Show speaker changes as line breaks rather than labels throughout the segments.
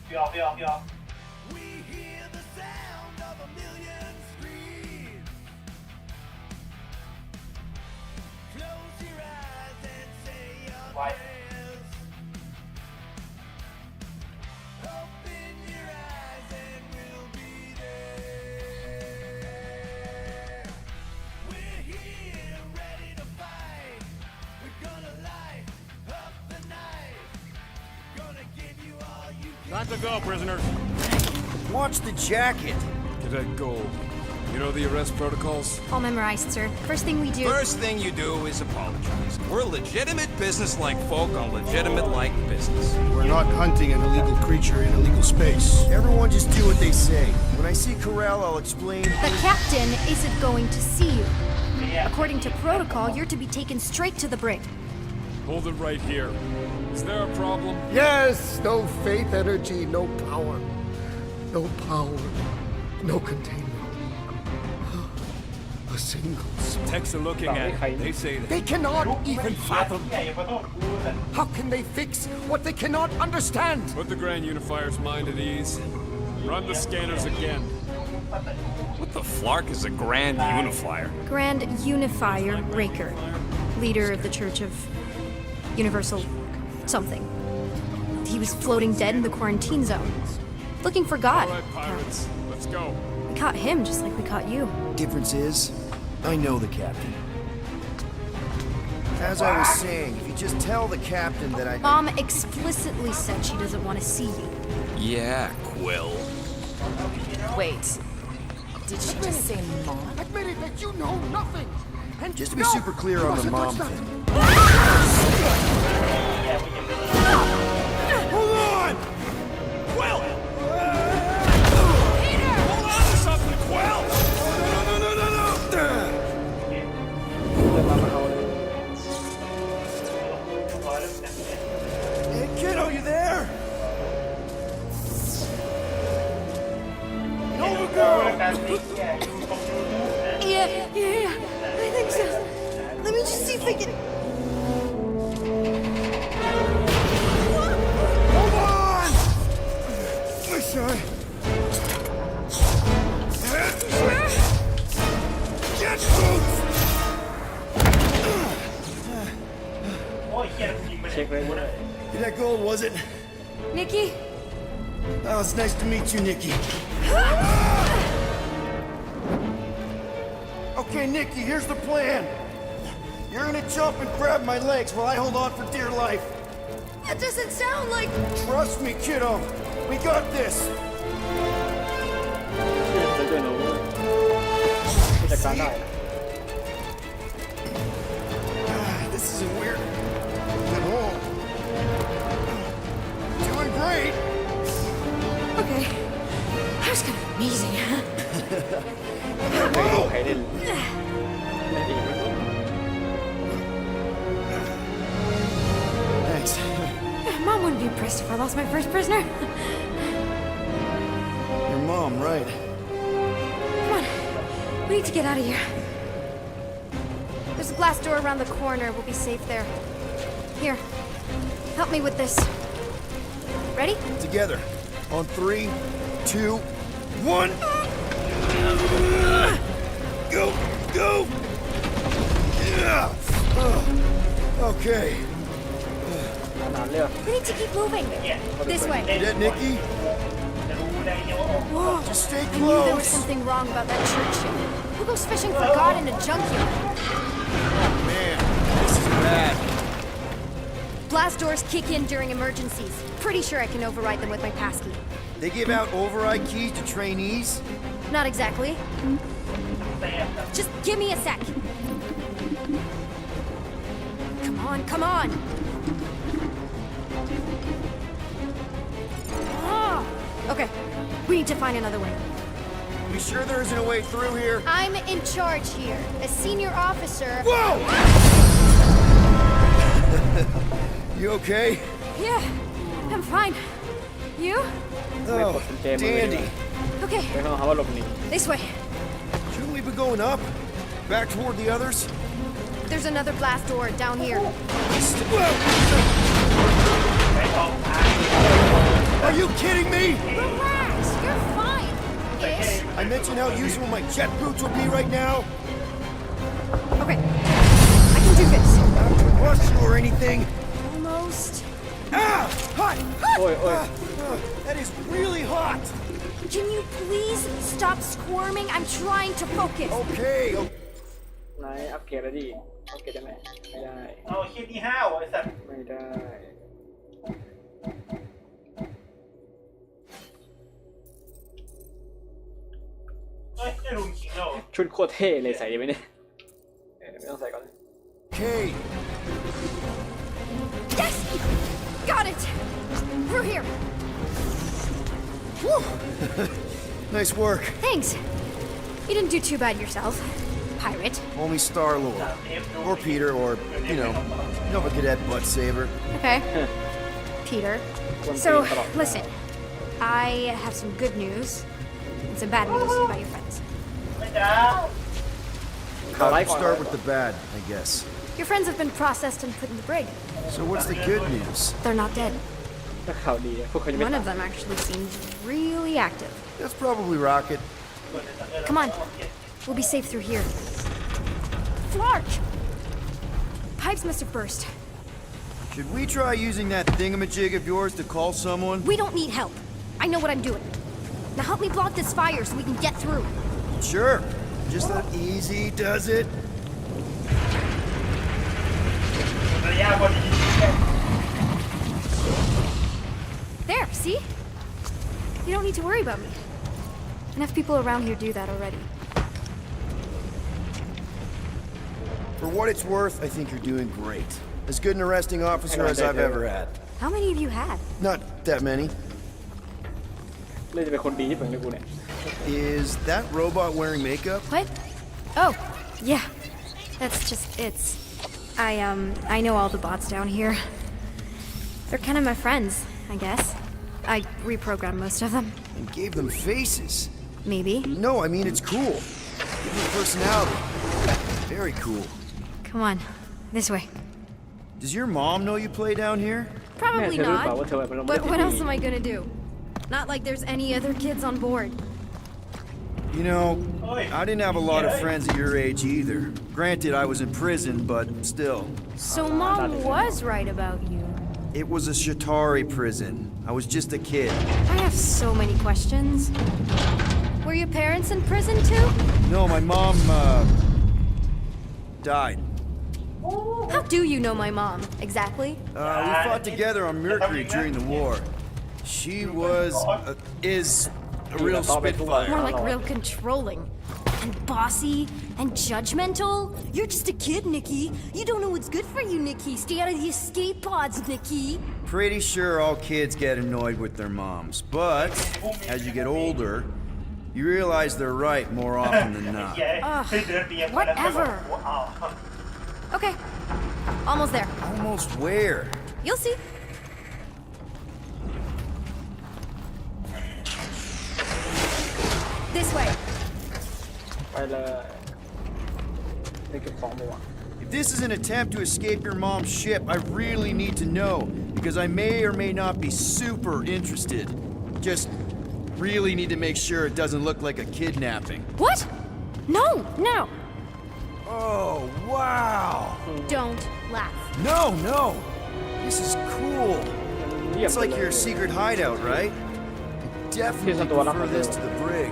พี่ออกพี่ออกพี่ออก ไว้
Time to go, prisoners.
Watch the jacket.
Cadet Gold. You know the arrest protocols?
All memorized, sir. First thing we do...
First thing you do is apologize. We're legitimate business-like folk on legitimate-like business.
We're not hunting an illegal creature in illegal space.
Everyone just do what they say. When I see Corral, I'll explain.
The captain isn't going to see you. According to protocol, you're to be taken straight to the brig.
Hold it right here. Is there a problem?
Yes, no faith energy, no power. No power, no containment. A single spark.
Techs are looking at it. They say that.
They cannot
ไม่
even
เหี้ย
fathom.
อย่ามาโทษกูแต่
How can they fix what they cannot understand?
Put the Grand Unifier's mind at ease. Run the scanners again.
What the flark is a grand unifier?
Grand Unifier Raker, leader of the Church of Universal something. He was floating dead in the quarantine zone. Looking for God.
All right, pirates. Let's go.
We caught him just like we caught you.
Difference is, I know the captain. As I was saying, if you just tell the captain that I...
Mom explicitly said she doesn't want to see you.
Yeah, Quill.
Wait. Did she just say mom?
Admit it that you know nothing. And
Just to be
no,
super clear
you
on the
mustn't
mom
touch that.
thing.
Hold on! Quill! Hold on to something, Quill! No!
Hey, kiddo, you there? Nova
เรื่อง
girl!
การตีแก่อยู่ตรงนู้นนะ
Yeah. I think so. Let me just see if I can...
Hold on! My son. Get boots!
โอ้ยเหี้ยยิงไปเช็คเลยกูเลย
That gold, was it?
Nikki?
Oh, it's nice to meet you, Nikki. Okay, Nikki, here's the plan. You're gonna jump and grab my legs while I hold on for dear life.
That doesn't sound like...
Trust me, kiddo. We got this. See? This isn't weird at all. Doing great.
Okay. That was kind of amazing, huh?
Thanks.
Mom wouldn't be impressed if I lost my first prisoner.
Your mom, right?
Come on. We need to get out of here. There's a glass door around the corner. We'll be safe there. Here. Help me with this. Ready?
Together. On 3, 2, 1. Go! Go! Yeah. Okay.
We need to keep moving. This way.
You dead, Nikki?
จะรู้ได้ไงว่า
Whoa.
Just stay
I knew there was
close.
something wrong about that church ship. Who goes fishing for God in a junkyard?
Man, this is bad.
Blast doors kick in during emergencies. Pretty sure I can override them with my passkey.
They give out override keys to trainees?
Not exactly.
แซ่บ
Just give me a sec. Come on, come on. Ah. Okay, we need to find another way.
We sure there isn't a way through here?
I'm in charge here. As senior officer...
Whoa! You okay?
Yeah, I'm fine. You?
Oh, dandy.
Okay, this way.
Shouldn't we be going up? Back toward the others?
There's another blast door down here.
ไปออกทาง
Are you kidding me?
Relax, you're fine. Ish.
I mentioned how useful my jet boots would be right now.
Okay, I can do this.
Not to rush you or anything.
Almost.
Ah! Hot!
โอ้ยโอ้ย
That is really hot!
Can you please stop squirming? I'm trying to focus.
Okay.
นายอัปเกรดแล้วดิอัปเกรดได้ไหมไม่ได้
เอาเฮียนี่ห้าวไอ้สัตว์
ไม่ได้
เฮ้ยไอ้รุนขิงเรา
ชุดโคตรเท่เลยใส่ดีไหมเนี่ยไม่ต้องใส่ก่อน
Okay.
Yes! Got it! Through here.
Nice work.
Thanks. You didn't do too bad yourself, pirate.
Only Star-Lord. Or Peter, or, you know, Nova Cadet Butt Saver.
Okay. Peter. So, listen. I have some good news and some bad news about your friends.
ไม่จ้า
Start with the bad, I guess.
Your friends have been processed and put in the brig.
So what's the good news?
They're not dead.
ก็ข่าวดีพวกเขายังไม่
One
ตา
of
ย
them actually seems really active.
That's probably Rocket.
Come on. We'll be safe through here. Flark! Pipes must have burst.
Should we try using that thingamajig of yours to call someone?
We don't need help. I know what I'm doing. Now help me block this fire so we can get through.
Sure. Just that easy does it.
ระยะบน
There, see? You don't need to worry about me. Enough people around here do that already.
For what it's worth, I think you're doing great. As good an arresting officer as I've ever had.
How many of you had?
Not that many.
เลยจะเป็นคนดีที่เปิดให้กูเนี่ย
Is that robot wearing makeup?
What? Oh, yeah. That's just it's. I know all the bots down here. They're kind of my friends, I guess. I reprogrammed most of them.
And gave them faces.
Maybe.
No, I mean it's cool. Give them personality. Very cool.
Come on, this way.
Does your mom know you play down here?
Probably
Yeah,
not.
but
But what else am I gonna do? Not like there's any other kids on board.
You know, I didn't have a lot of friends at your age either. Granted, I was in prison, but still.
So Mom was right about you.
It was a Shatari prison. I was just a kid.
I have so many questions. Were your parents in prison too?
No, my mom, died.
How do you know my mom, exactly?
We fought together on Mercury during the war. She was, is a real spitfire.
More like real controlling. And bossy and judgmental. You're just a kid, Nikki. You don't know what's good for you, Nikki. Stay out of the escape pods, Nikki.
Pretty sure all kids get annoyed with their moms, but as you get older, you realize they're right more often than not.
Whatever. Okay. Almost there.
Almost where?
You'll see. This way.
ไปเลยได้เก็บของไปวะ
If this is an attempt to escape your mom's ship, I really need to know, because I may or may not be super interested. Just really need to make sure it doesn't look like a kidnapping.
What? No, no.
Oh, wow!
Don't laugh.
No, no! This is cool. It's like your secret hideout, right? I definitely prefer this to the brig.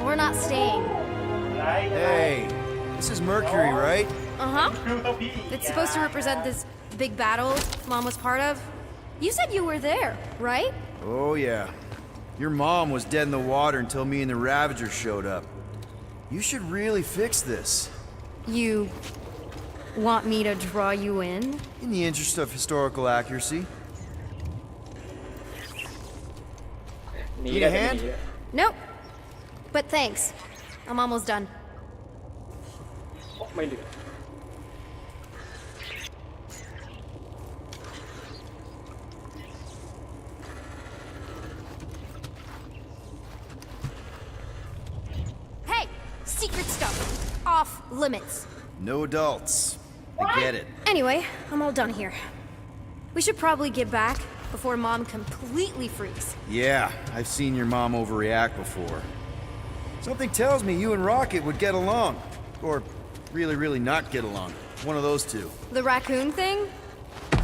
We're not staying.
Hey, this is Mercury, right?
Uh-huh. It's supposed to represent this big battle Mom was part of. You said you were there, right?
Oh, yeah. Your mom was dead in the water until me and the Ravager showed up. You should really fix this.
You want me to draw you in?
In the interest of historical accuracy.
หนี
Need
ได้
a
แต่
hand?
หนีอะ
Nope. But thanks. I'm almost done.
ไม่เหลือ
Hey! Secret stuff. Off limits.
No adults. I get it.
Anyway, I'm all done here. We should probably get back before Mom completely freaks.
Yeah, I've seen your mom overreact before. Something tells me you and Rocket would get along. Or really, really not get along. One of those two.
The raccoon thing?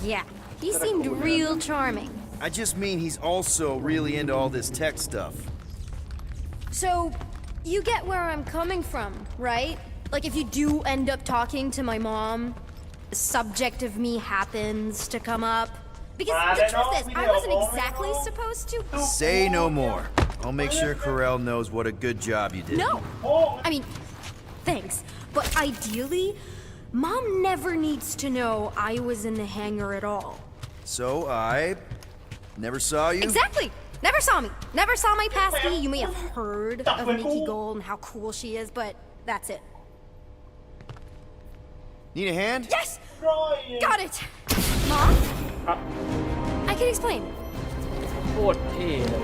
Yeah, he seemed real charming.
I just mean he's also really into all this tech stuff.
So, you get where I'm coming from, right? Like, if you do end up talking to my mom, the subject of me happens to come up. Because the truth is, I wasn't exactly supposed to.
Say no more. I'll make sure Corell knows what a good job you did.
No! I mean, thanks. But ideally, Mom never needs to know I was in the hangar at all.
So I never saw you?
Exactly! Never saw me. Never saw my pasty. You may have heard of Nikki Gold and how cool she is, but that's it.
Need a hand?
Yes! Got it! Mom? I can explain.
โคตรเท่เลย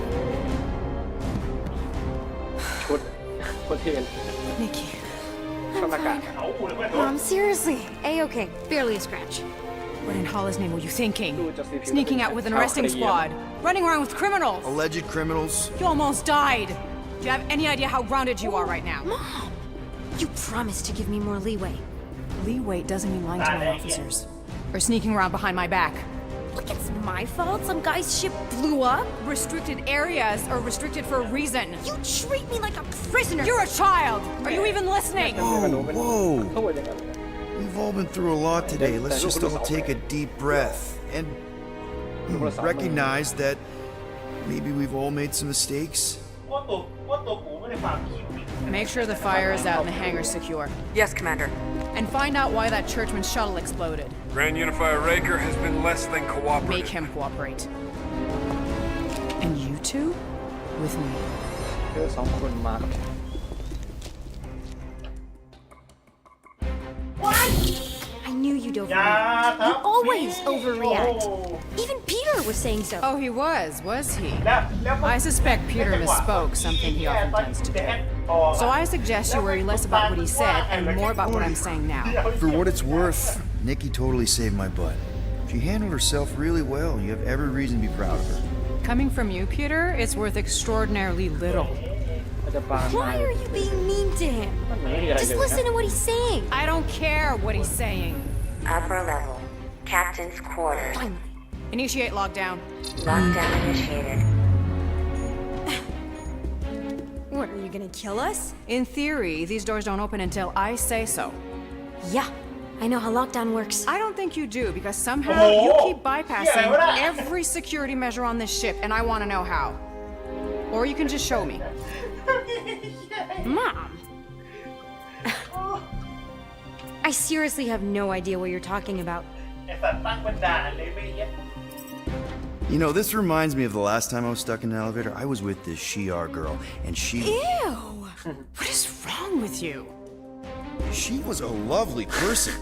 ชุดโคตรเท่เลย
Nikki.
ชอบหน้ากาก
Mom, seriously. A-okay. Barely a scratch.
What in Allah's name were you thinking?
ดูจากสีผิว
Sneaking out with an arresting squad. Running around with criminals.
Alleged criminals?
You almost died. Do you have any idea how grounded you are right now?
Mom! You promised to give me more leeway.
Leeway doesn't mean lying to my officers. Or sneaking around behind my back.
Look, it's my fault some guy's ship blew up.
Restricted areas are restricted for a reason.
You treat me like a prisoner.
You're a child. Are you even listening?
Whoa.
เขาบอกอย่างนั้น
We've all been through a lot today. Let's just all take a deep breath and recognize that maybe we've all made some mistakes.
Make sure the fire is out and the hangar's secure.
Yes, Commander.
And find out why that churchman's shuttle exploded.
Grand Unifier Raker has been less than cooperative.
Make him cooperate. And you two? With me.
เธอสองคนมากับ
I knew you'd overreact. You always overreact. Even Peter was saying so.
Oh, he was he? I suspect Peter misspoke, something he often tends to do. So I suggest you worry less about what he said and more about what I'm saying now.
For what it's worth, Nikki totally saved my butt. She handled herself really well. You have every reason to be proud of her.
Coming from you, Peter, it's worth extraordinarily little.
อาจจะปาง
Why are you being mean to him?
มันไม่มีอะไร
Just
เลย
listen
นะ
to what he's saying.
I don't care what he's saying.
Upper level. Captain's quarters.
Finally.
Initiate lockdown.
Lockdown initiated.
What, are you gonna kill us?
In theory, these doors don't open until I say so.
Yeah, I know how lockdown works.
I don't think you do because somehow you keep bypassing every security measure on this ship, and I want to know how. Or you can just show me.
Mom! I seriously have no idea what you're talking about.
ไอ้สัตว์ตั้งบรรดาเลยไม่เย็ด
You know, this reminds me of the last time I was stuck in an elevator. I was with this Shi'ar girl, and she
What is wrong with you?
was a lovely person.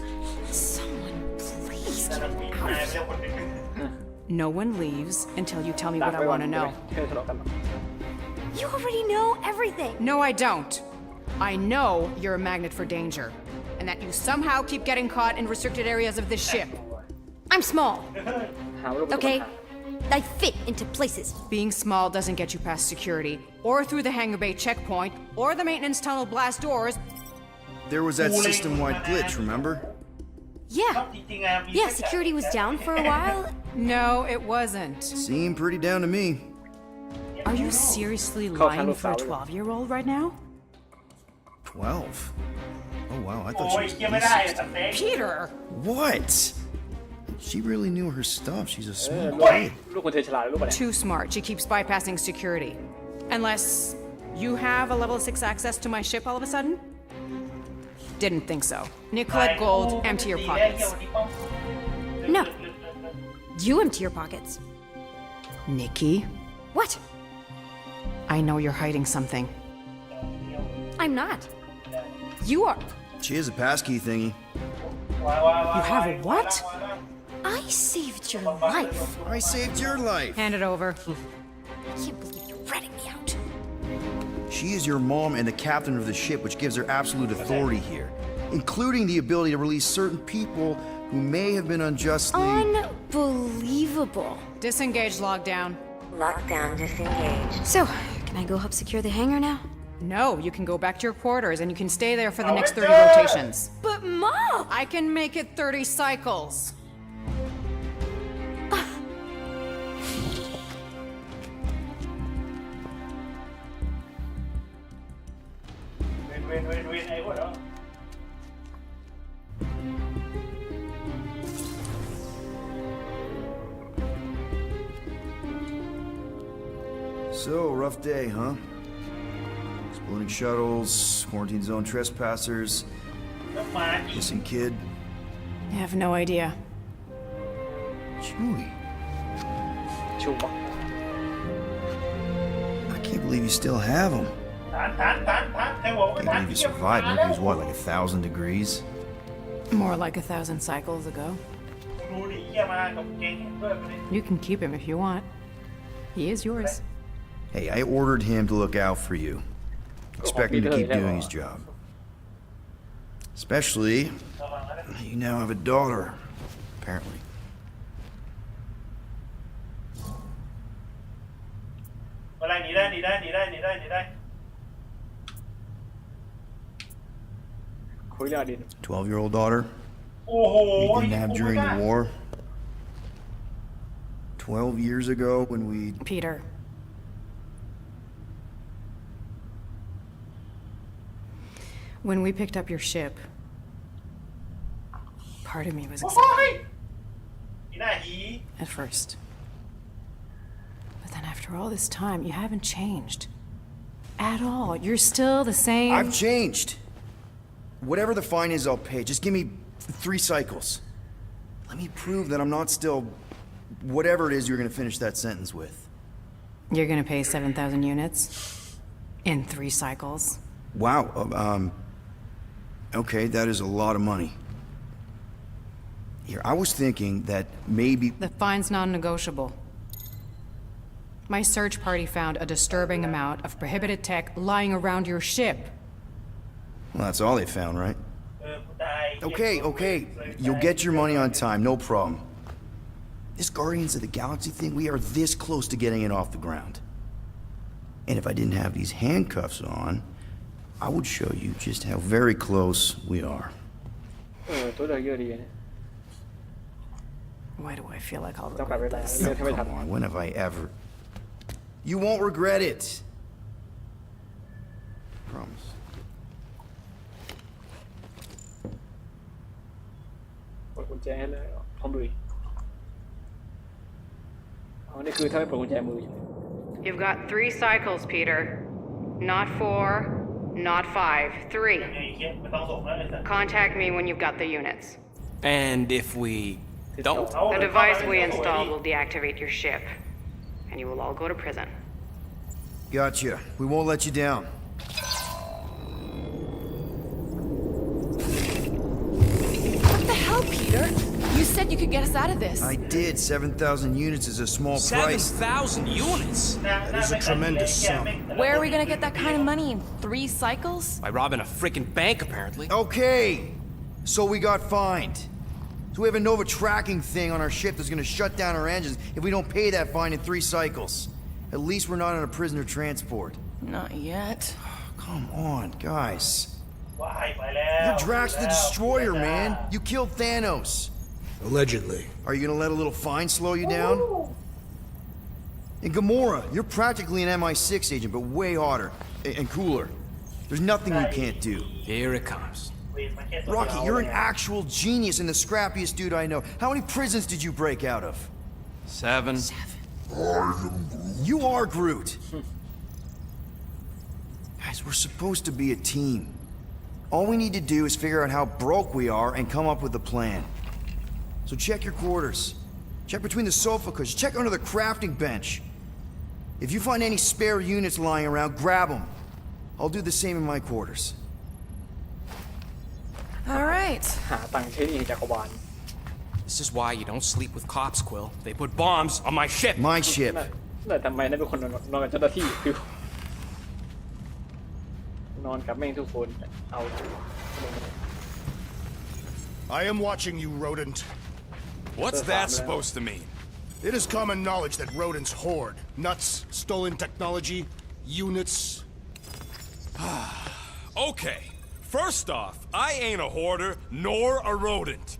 Someone, please
แต่
get
มันมี
out
นาย
of
ไป
here.
แล้วคนหนึง
No one leaves until you tell me
ดัก
what
ไป
I
ก่อน
want to know.
เธอทะเลาะกันหรอ
You already know everything.
No, I don't. I know you're a magnet for danger, and that you somehow keep getting caught in restricted areas of this ship.
I'm small,
หาว่าเราเป็นคน
okay?
หา
I fit into places.
Being small doesn't get you past security, or through the hangar bay checkpoint, or the maintenance tunnel blast doors.
There was that system-wide glitch, remember?
Yeah.
จริงๆอะมี
Yeah, security was down for a while.
No, it wasn't.
Seemed pretty down to me.
Are you seriously
Call
lying for a
Carlos
12-year-old right now?
12? Oh wow, I
โอ้
thought
ย
she
เกี่ยว
was
ไม่ได้
at
สัตว์เต้
Peter!
What? She really knew her stuff. She's a
เออ
smart
ลูก
kid.
ลูกคนเธอฉลาดหรือเปล่าเนี่ย
Too smart. She keeps bypassing security. Unless you have a level 6 access to my ship all of a sudden? Didn't think so. Nicolette Gold, empty your pockets.
No. You empty your pockets.
Nikki,
What?
I know you're hiding something.
I'm not. You are.
She has a passkey thingy.
You have a what?
I saved your life.
I saved your life.
Hand it over.
I can't believe you're ratting me out.
She is your mom and the captain of the ship, which gives her absolute authority here. including the ability to release certain people who may have been unjustly...
Unbelievable.
Disengage lockdown.
Lockdown disengaged.
So, can I go help secure the hangar now?
No, you can go back to your quarters and you can stay there for the next 30 rotations.
But Mom!
I can make it 30 cycles.
Win, ai quá đó.
So, rough day, huh? Exploding shuttles, quarantine zone trespassers, missing kid.
I have no idea.
Chewie,
ชูบอก
I can't believe you still have him.
ทันใครบอกว่า
Can't
ทัน
believe you survived. Maybe it was what, like 1,000 degrees?
More like 1,000 cycles ago.
ดูดิเหี้ยมากับเก่งเพื่อนเลย
You can keep him if you want. He is yours.
Hey, I ordered him to look out for you. Expect him to keep doing his job. Especially, you now have a daughter, apparently.
อะไรหนีได้
คุยเรื่องอดีต
12-year-old daughter
โอ้โห
we didn't have during the war. 12 years ago when we...
Peter. When we picked up your ship, part of me was
โอ้
excited
ยอีหน้าหี
at first. But then after all this time, you haven't changed. At all. You're still the same.
I've changed. Whatever the fine is, I'll pay. Just give me 3 cycles. Let me prove that I'm not still... whatever it is you're gonna finish that sentence with.
You're gonna pay 7,000 units in 3 cycles.
Wow, okay, that is a lot of money. Here, I was thinking that maybe...
The fine's non-negotiable. My search party found a disturbing amount of prohibited tech lying around your ship.
Well, that's all they found, right?
กูตาย
Okay, you'll get your money on time, no problem. This Guardians of the Galaxy thing, we are this close to getting it off the ground. And if I didn't have these handcuffs on, I would show you just how very close we are.
ตัวเลือกเยอะดีนะ
Why do I feel like I'll
ต้องกลับไป
regret
ได้
this?
เรื่องที่ไม่
Come
ทำ
on, when have I ever... You won't regret it. Promise.
เปิดกุญแจให้เลยพร้อมลุยอ๋อนี่คือถ้าไม่เปิดกุญแจมือใช่ไหม
You've got 3 cycles, Peter. Not 4, not 5, 3.
ไอ้เหี้ยไม่ต้องส่งแล้วไอ้สัส
Contact me when you've got the units.
And if we don't?
The device we installed will deactivate your ship, and you will all go to prison.
Gotcha. We won't let you down.
What the hell, Peter? You said you could get us out of this.
I did. 7,000 units is a small price.
7,000 units?
That is a tremendous sum.
Where are we gonna get that kind of money in 3 cycles?
By robbing a freaking bank, apparently.
Okay. So we got fined. So we have a Nova tracking thing on our ship that's gonna shut down our engines if we don't pay that fine in 3 cycles. At least we're not on a prisoner transport.
Not yet.
Come on, guys.
ว้ายไปแล้ว
You're Drax the Destroyer, man. You killed Thanos.
Allegedly.
Are you gonna let a little fine slow you down? And Gamora, you're practically an MI6 agent, but way hotter and cooler. There's nothing you can't do.
Here it comes.
Rocky, you're an actual genius and the scrappiest dude I know. How many prisons did you break out of?
7.
You are Groot. Guys, we're supposed to be a team. All we need to do is figure out how broke we are and come up with a plan. So check your quarters. Check between the sofa cushions. Check under the crafting bench. If you find any spare units lying around, grab them. I'll do the same in my quarters.
All right.
หาตังค์ใช้หนี้จักรวาล
This is why you don't sleep with cops, Quill. They put bombs on my ship.
My ship.
แต่ทำไมนั่นเป็นคนนอนกับเจ้าหน้าที่คือนอนกับแม่งทุกคนเอา
I am watching you, rodent.
What's that supposed to mean?
It is common knowledge that rodents hoard nuts, stolen technology, units.
Okay. First off, I ain't a hoarder nor a rodent.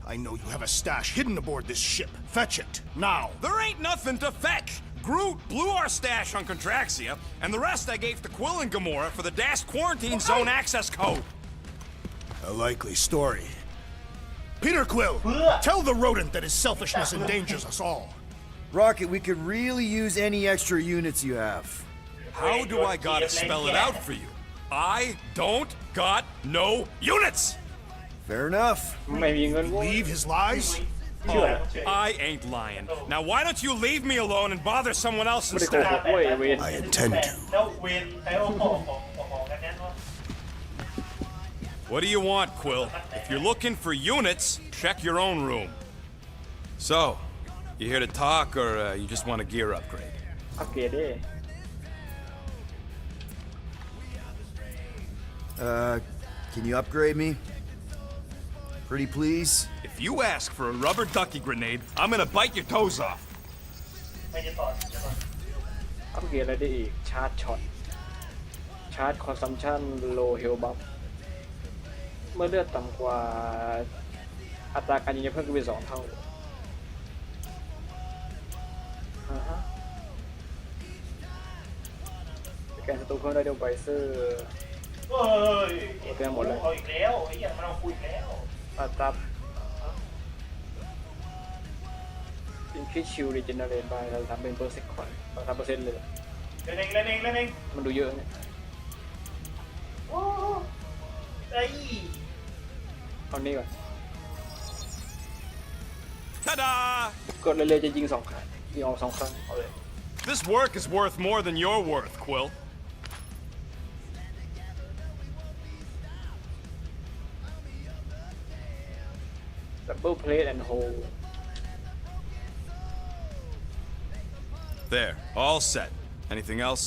I know you have a stash hidden aboard this ship. Fetch it, now.
There ain't nothing to fetch. Groot blew our stash on Contraxia, and the rest I gave to Quill and Gamora for the dash quarantine zone access code.
A likely story. Peter Quill, tell the rodent that his selfishness endangers us all.
Rocket, we could really use any extra units you have.
How do I gotta spell it out for you? I don't got no units!
Fair enough.
ไม่มีเงิน
Believe his lies?
I ain't lying. Now why don't you leave me alone and bother someone else
ไม่ได้โกห
instead?
กเว้ยเวน
I intend to.
แล้วเวนใครเอาของกันแน่นอน
What do you want, Quill? If you're looking for units, check your own room. So, you here to talk or you just want a gear upgrade?
อัปเกรดดิ
Can you upgrade me? Pretty please?
If you ask for a rubber ducky grenade, I'm gonna bite your toes off.
ไม่จะต่อ
อัปเกรดอะไรได้อีก ชาร์จช็อต ชาร์จคอนซัมชันโลเฮลบัฟเมื่อเลือดต่ำกว่าอัตราการยิงจะเพิ่มขึ้นเป็น2 เท่าสแกนศัตรูเพิ่มได้ด้วยไวเซอร์
เฮ้ย
เต็มหมดเลย
เอาอีกแล้วไอ้เหี้ยมันเอาคุยอีกแล้ว
อัตราอินคิชิลรีเจเนเรตไปเราทำเป็นเปอร์เซ็นต์3%เลย
เล่นเอง
มันดูเยอะเนี่ย
โอ้ไอ้
เอานี่ก่อน
Ta-da!
กดเรื่อยๆจะยิง2 ครั้งยิงออก2 ครั้งเอาเลย
This work is worth more than your worth, Quill.
Double plate and hold.
There, all set. Anything else?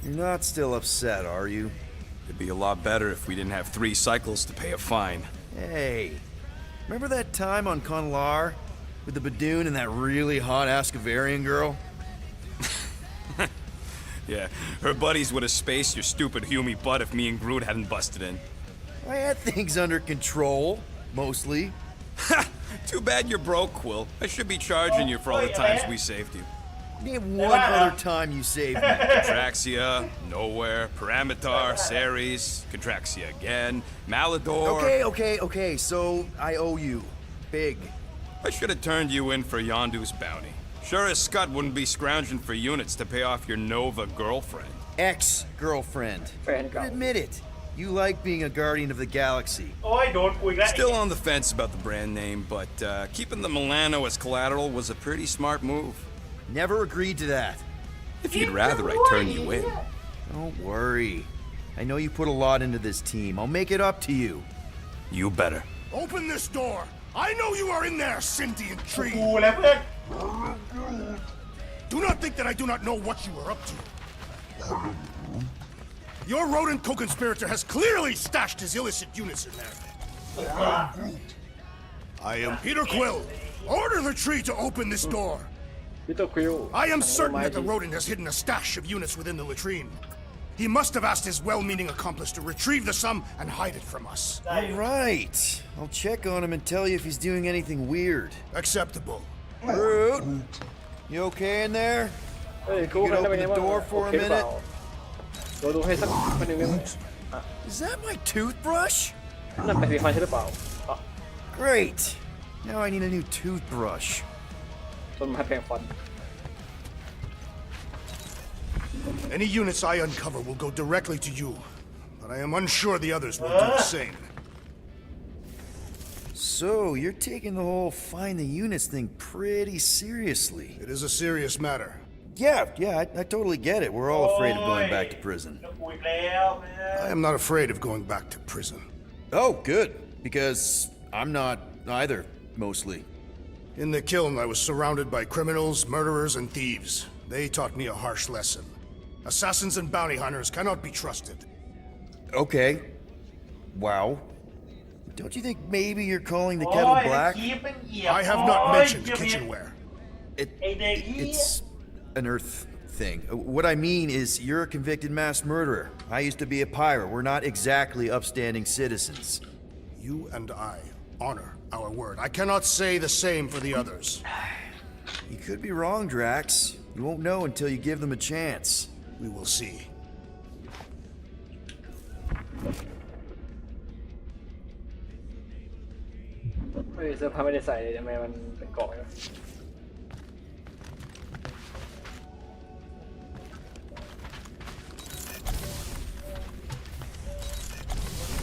You're not still upset, are you?
It'd be a lot better if we didn't have 3 cycles to pay a fine.
Hey, remember that time on Conlar? With the Badoon and that really hot Ascavarian girl?
Yeah, her buddies would have spaced your stupid Hume butt if me and Groot hadn't busted in.
I had things under control, mostly.
Ha! Too bad you're broke, Quill. I should be charging you for all the times we saved you.
Name one other time you saved me.
Contraxia, Nowhere, Paramitar, Ceres, Contraxia again, Malador...
Okay, so I owe you. Big.
I should have turned you in for Yondu's bounty. Sure as Scott wouldn't be scrounging for units to pay off your Nova girlfriend.
Ex-girlfriend.
Friend
But admit it. You like being a guardian of the galaxy.
โอ้ยโดนคุยแล้ว
Still on the fence about the brand name, but keeping the Milano as collateral was a pretty smart move.
Never agreed to that.
If you'd rather I turn you in.
Don't worry. I know you put a lot into this team. I'll make it up to you.
You better.
Open this door. I know you are in there, sentient tree.
กูแล้วเพื่อน
Do not think that I do not know what you are up to. Your rodent co-conspirator has clearly stashed his illicit units in there. I am Peter Quill. Order the tree to open this door.
Peter Quill
I am certain that the rodent has hidden a stash of units within the latrine. He must have asked his well-meaning accomplice to retrieve the sum and hide it from us.
All right. I'll check on him and tell you if he's doing anything weird.
Acceptable.
Groot, you okay in there?
เฮ้ย
You
กู
can
ได้
open
เป็นไง
the
บ้าง
door
โอ
for a
เคหรือเปล่า
minute?
ดูให้สักคนหนึ่งได้ไหม
Is that my toothbrush?
นั่นเป็นสีฟันใช่หรือเปล่าอ่ะ
Great. Now I need a new toothbrush.
ต้นไม้แปลงฟัน
Any units I uncover will go directly to you, but I am unsure the others will do the same.
So, you're taking the whole find the units thing pretty seriously.
It is a serious matter.
Yeah, I totally get it. We're all afraid of going back to prison.
แล้วคุยแล้วเพื่อน
I am not afraid of going back to prison.
Oh, good. Because I'm not either, mostly.
In the kiln, I was surrounded by criminals, murderers, and thieves. They taught me a harsh lesson. Assassins and bounty hunters cannot be trusted.
Okay. Wow. Don't you think maybe you're calling the kettle black?
I have not mentioned kitchenware.
It's an Earth thing. What I mean is, you're a convicted mass murderer. I used to be a pirate. We're not exactly upstanding citizens.
You and I honor our word. I cannot say the same for the others.
You could be wrong, Drax. You won't know until you give them a chance.
We will see.
เฮ้ยเสื้อผ้าไม่ได้ใส่เลยทำไมมันเป็นกล่องวะ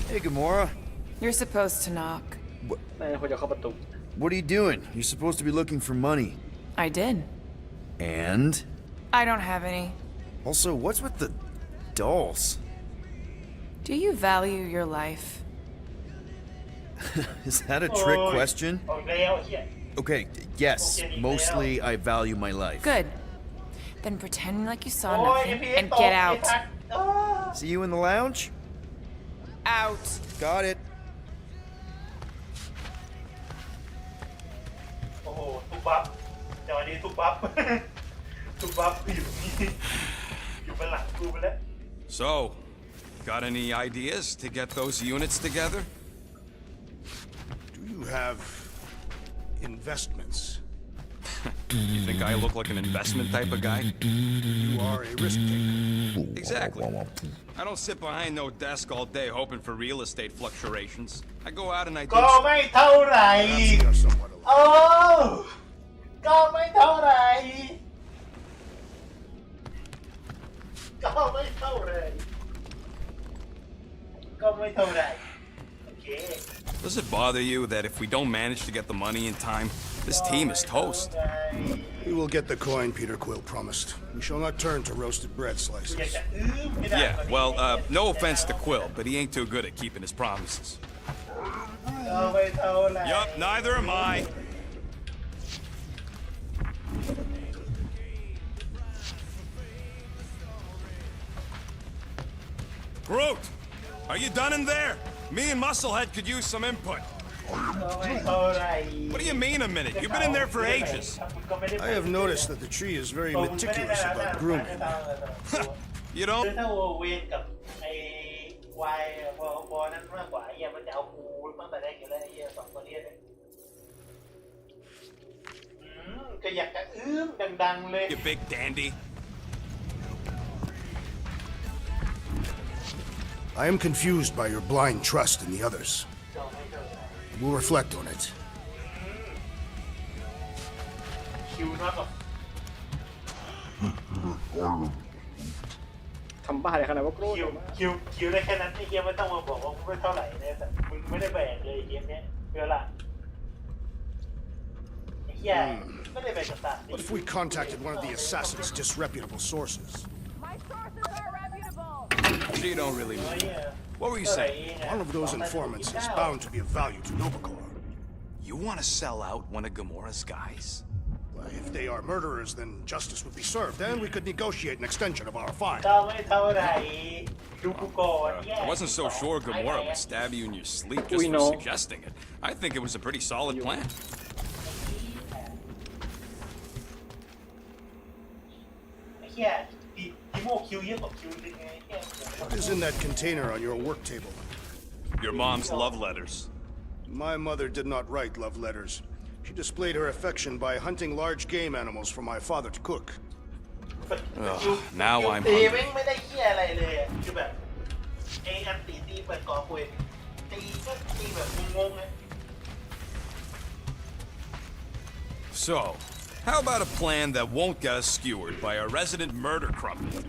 Hey, Gamora.
You're supposed to knock.
นายควรจะเข้าประตู
What are you doing? You're supposed to be looking for money.
I did.
And?
I don't have any.
Also, what's with the dolls?
Do you value your life?
Is that a trick question?
ออกแล้วเฮีย
Okay, yes. Mostly, I value my life.
Good. Then pretend like you saw
โอ้ย
nothing
พี่
and
ตก
get
ไอ้
out.
ทักอ้า
See you in the lounge?
Out.
Got it.
โอ้โหทุบบัฟจังหวะนี้ทุบบัฟ ทุบบัฟอยู่นี่อยู่บนหลังกูไปแล้ว
So, got any ideas to get those units together?
Do you have investments?
You think I look like an investment type of guy?
You are a risk taker.
Exactly. I don't sit behind no desk all day hoping for real estate fluctuations. I go out and I do.
ก็ไม่เท่าไหร่
Perhaps we are somewhat alike.
โอ้ก็ไม่เท่าไหร่ก็ไม่เท่าไหร่ก็ไม่เท่าไหร่โอเค
Does it bother you that if we don't manage to get the money in time, this team is toast?
We will get the coin Peter Quill promised. We shall not turn to roasted bread
อยาก
slices.
จะไม่ได้
Yeah, well, no offense to Quill, but he ain't too good at keeping his promises.
ก็ไม่เท่าไหร่
Yup, neither am I. Groot, are you done in there? Me and Musclehead could use some input.
ก็ไม่เท่าไหร่
What do you mean a minute? You've been in there for ages.
I have noticed that the tree is very meticulous about grooming.
You
คือ
don't?
ถ้าโอเวนกับไอ้วายบอนั้นมากกว่าไอ้เหี้ยมันจะเอากูตั้งแต่แรกอยู่แล้วไอ้เหี้ยสองตัวนี้เนี่ยก็อยากจะดังๆเลย
You big dandy.
I am confused by your blind trust in the others.
ก็ไม่เท่าไหร่
We'll reflect on it.
คิวน็อตหรอก
ทำบ้าอะไรขนาดว่าโกรธ
คิวได้แค่นั้นไอ้เหี้ยไม่ต้องมาบอกว่ามึงไม่เท่าไหร่เนี่ยแต่มึงไม่ได้แบกเลยเกมเนี้ยเพื่อละไอ้เหี้ยไม่ได้แบกกับตา
What if we contacted one of the assassins' disreputable sources?
My sources are reputable.
She don't really
ไอ้
mean.
เหี้ย
What were you saying?
One of those informants is bound to be of value to Novacor.
You want to sell out one of Gamora's guys?
Well, if they are murderers, then justice would be served, and we could negotiate an extension of our fine.
ก็ไม่เท่าไหร่ดูกูก่อนแย่
I wasn't so sure Gamora would stab you in your sleep just for suggesting it. I think it was a pretty solid plan.
ไอ้เหี้ยดิโมคิวเยอะกว่าคิวเลยไงไอ้เหี้ย
What is in that container on your work table?
Your mom's love letters.
My mother did not write love letters. She displayed her affection by hunting large game animals for my father to cook.
Now I'm
ตี
hungry.
แม่งไม่ได้เหี้ยอะไรเลยอะคือแบบไอ้อันตีเปิดก่อควยตีก็ตีแบบงงๆเลย
So, how about a plan that won't get us skewered by a resident murder crumpet?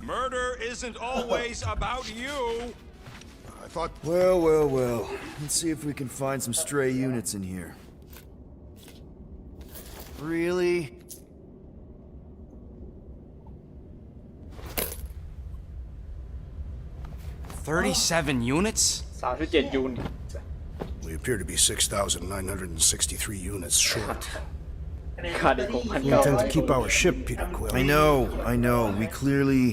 Murder isn't always about you.
I thought
Well. Let's see if we can find some stray units in here. Really?
$37 units?
37 ยูน
we appear to be 6,963 units short.
ขาดอีก
We intend to keep our ship, Peter Quill.
I know. We clearly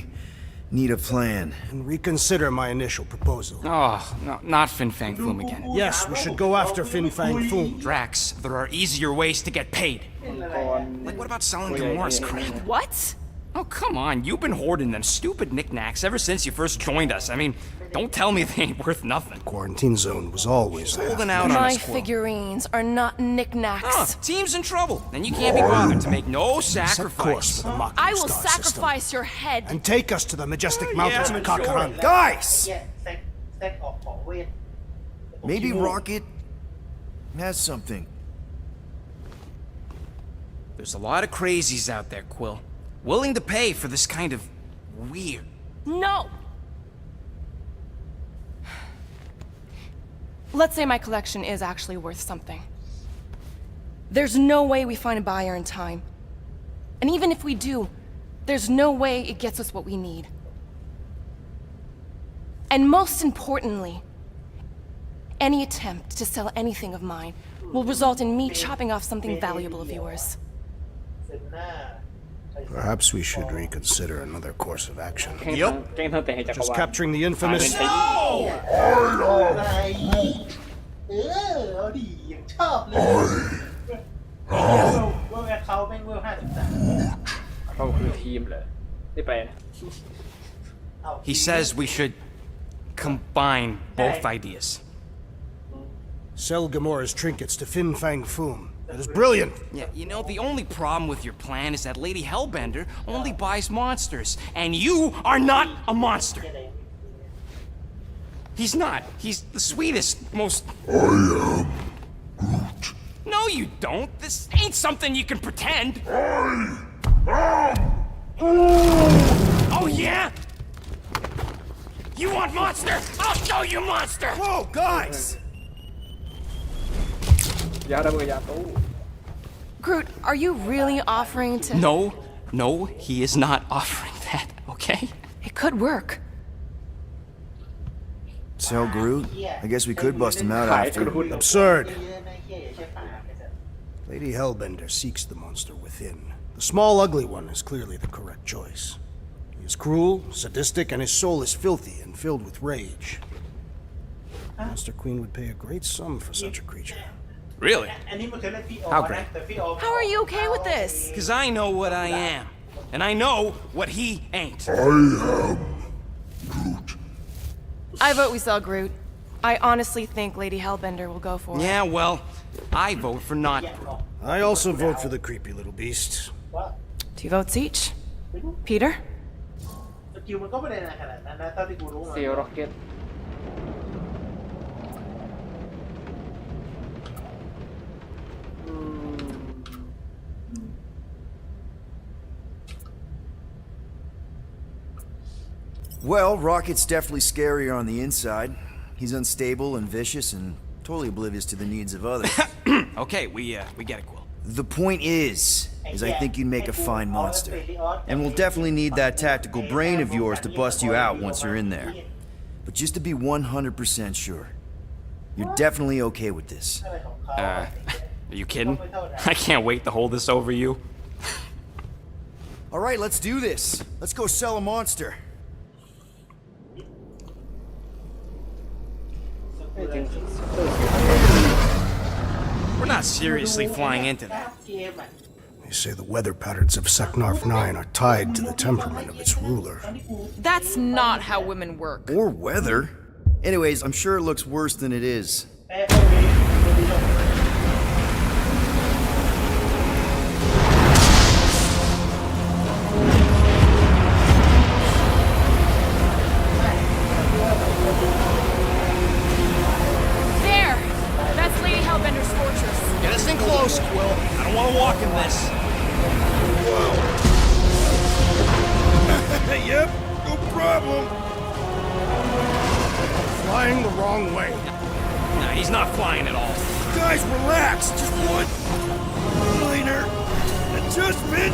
need a plan.
And reconsider my initial proposal.
Oh, no, not Fin Fang Foom again.
Yes, we should go after Fin Fang Foom.
Drax, there are easier ways to get paid.
ก่อน
Like, what about selling Gamora's crap?
What?
Oh, come on. You've been hoarding them stupid knickknacks ever since you first joined us. I mean, don't tell me they ain't worth nothing.
Quarantine zone was always there.
Holding out on
My
us, Quill.
figurines are not knickknacks.
Team's in trouble. Then you can't be bothered to make no
Set course
sacrifice.
for the Mocking
I will
Star
sacrifice your head.
system and take us to the majestic mountains of
sure.
Kakaran.
เ
Guys!
หี้ยแซกออกของเวท
Maybe Rocket has something.
There's a lot of crazies out there, Quill. Willing to pay for this kind of weird.
No! Let's say my collection is actually worth something. There's no way we find a buyer in time. And even if we do, there's no way it gets us what we need. And most importantly, any attempt to sell anything of mine will result in me chopping off something valuable of yours.
เซ็นหน้า
Perhaps we should reconsider another course of action.
แกล้งทำแต่ให้จักร
Just
วาล
capturing the infamous.
อะไรเอาดิยังชอบเลยเวลเขาแม่งเวล53
เขาคือทีมเลยได้ไปนะ
He says we should combine both ideas.
Sell Gamora's trinkets to Fin Fang Foom. That is brilliant.
Yeah, you know, the only problem with your plan is that Lady Hellbender only buys monsters, and you are not a monster. He's not. He's the sweetest, most... I am Groot. No, you don't. This ain't something you can pretend. Oh, yeah? You want monster? I'll show you monster!
Whoa, guys!
ยาระเบิดยาตู้
Groot, are you really offering to...
No, he is not offering that, okay?
It could work.
Sell Groot? I guess we could bust him out
ขาย
after.
กระหุ่น
Absurd.
เยอะนะเหี้ยอย่าใช้ปากไอ้สัส
Lady Hellbender seeks the monster within. The small, ugly one is clearly the correct choice. He is cruel, sadistic, and his soul is filthy and filled with rage. Monster Queen would pay a great sum for such a creature.
Really?
อันนี้มันเคยเล่นพี่ออ
How
นะ
great?
แต่พี่ออ
How are you okay with this?
Because I know what I am, and I know what he ain't.
I vote we sell Groot. I honestly think Lady Hellbender will go for it.
Yeah, well, I vote for not.
I also vote for the creepy little beast.
ว่า
2 votes each. Peter?
สกิลมันก็ไม่ได้นานขนาดนั้นนะเท่าที่กูรู้มา
เซลร็อกเก็ต
Well, Rocket's definitely scarier on the inside. He's unstable and vicious and totally oblivious to the needs of others.
Okay, we get it, Quill.
The point is I think you'd make a fine monster. And we'll definitely need that tactical brain of yours to bust you out once you're in there. But just to be 100% sure, you're definitely okay with this.
Are you kidding? I can't wait to hold this over you.
All right, let's do this. Let's go sell a monster.
ไม่ถึง
We're not seriously flying into that.
เกมอ่ะ
They say the weather patterns of Seknarf 9 are tied to the temperament of its ruler.
That's not how women work.
Or weather. Anyways, I'm sure it looks worse than it is.
เอ้ยเว้ย
There! That's Lady Hellbender's fortress.
Get us in close, Quill. I don't want to walk in this.
Yep, no problem. Flying the wrong way.
Nah, he's not flying at all.
Guys, relax. Just one minor adjustment.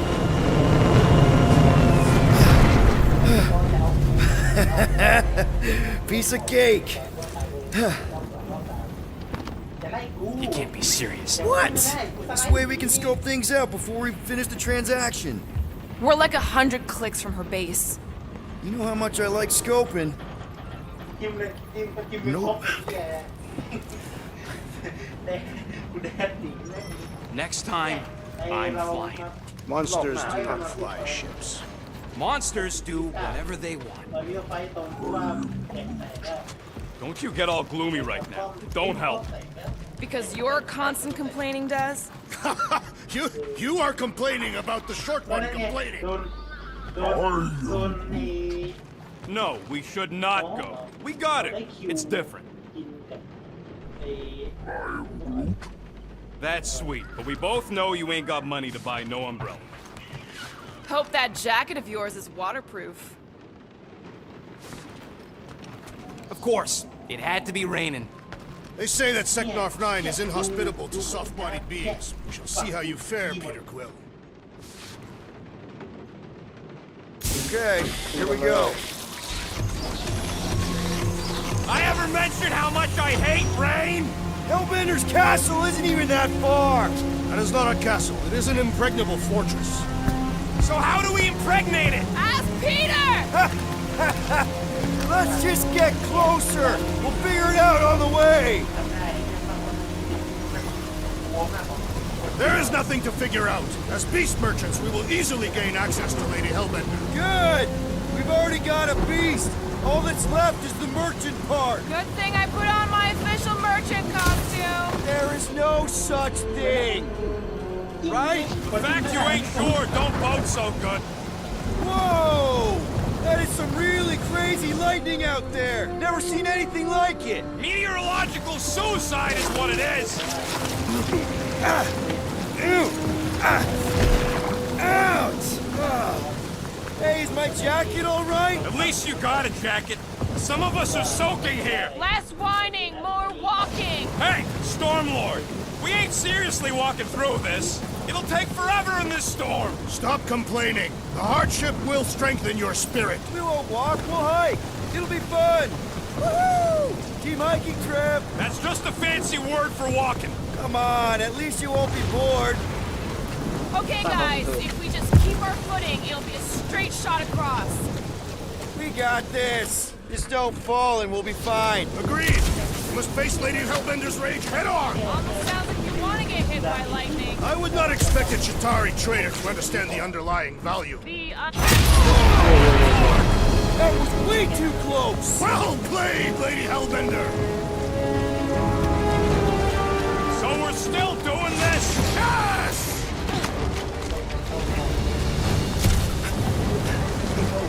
Piece of cake.
จะไล่กู
You can't be serious.
What? This way we can scope things out before we finish the transaction.
We're like 100 clicks from her base.
You know how much I like scoping.
จิ้มเลยจิ้มก็จิ้มไม่ครบแกแดงกูแดงจริงเลย
Next time, I'm flying.
Monsters do not fly ships.
Monsters do whatever they
ต
want.
อนนี้ก็ไฟตรงที่ว่าแข็งแตกแล้ว
Don't you get all gloomy right now. Don't help.
Because your constant complaining does?
You are complaining about the short
แล้ว
one
นั่นไง
complaining.
โดนนี่
No, we should not go. We got it. It's different.
กินกับไอ้
That's sweet, but we both know you ain't got money to buy no umbrella.
Hope that jacket of yours is waterproof.
Of course, it had to be raining.
They say that Seknarf 9 is inhospitable to soft-bodied beings. We shall see how you fare, Peter Quill.
Okay, here we go.
I ever mentioned how much I hate rain?
Hellbender's castle isn't even that far.
That is not a castle. It is an impregnable fortress.
So how do we impregnate it?
Ask Peter!
Let's just get closer. We'll figure it out on the way.
There is nothing to figure out. As beast merchants, we will easily gain access to Lady Hellbender.
Good. We've already got a beast. All that's left is the merchant part.
Good thing I put on my official merchant costume.
There is no such thing. Right?
The fact you ain't sure don't bode so good.
Whoa! That is some really crazy lightning out there. Never seen anything like it.
Meteorological suicide is what it is.
Ouch! Ah. Hey, is my jacket all right?
At least you got a jacket. Some of us are soaking here.
Less whining, more walking.
Hey, Stormlord, we ain't seriously walking through this. It'll take forever in this storm.
Stop complaining. The hardship will strengthen your spirit.
We won't walk, we'll hike. It'll be fun. Woohoo! Team hiking trip.
That's just a fancy word for walking.
Come on, at least you won't be bored.
Okay, guys, if we just keep our footing, it'll be a straight shot across.
We got this. Just don't fall and we'll be fine.
Agreed. You must face Lady Hellbender's rage head on.
Almost sounds like you want to get hit by lightning.
I would not expect a Chitauri trader to understand the underlying value.
That was way too close.
Well played, Lady Hellbender.
So we're still doing this?
Yes!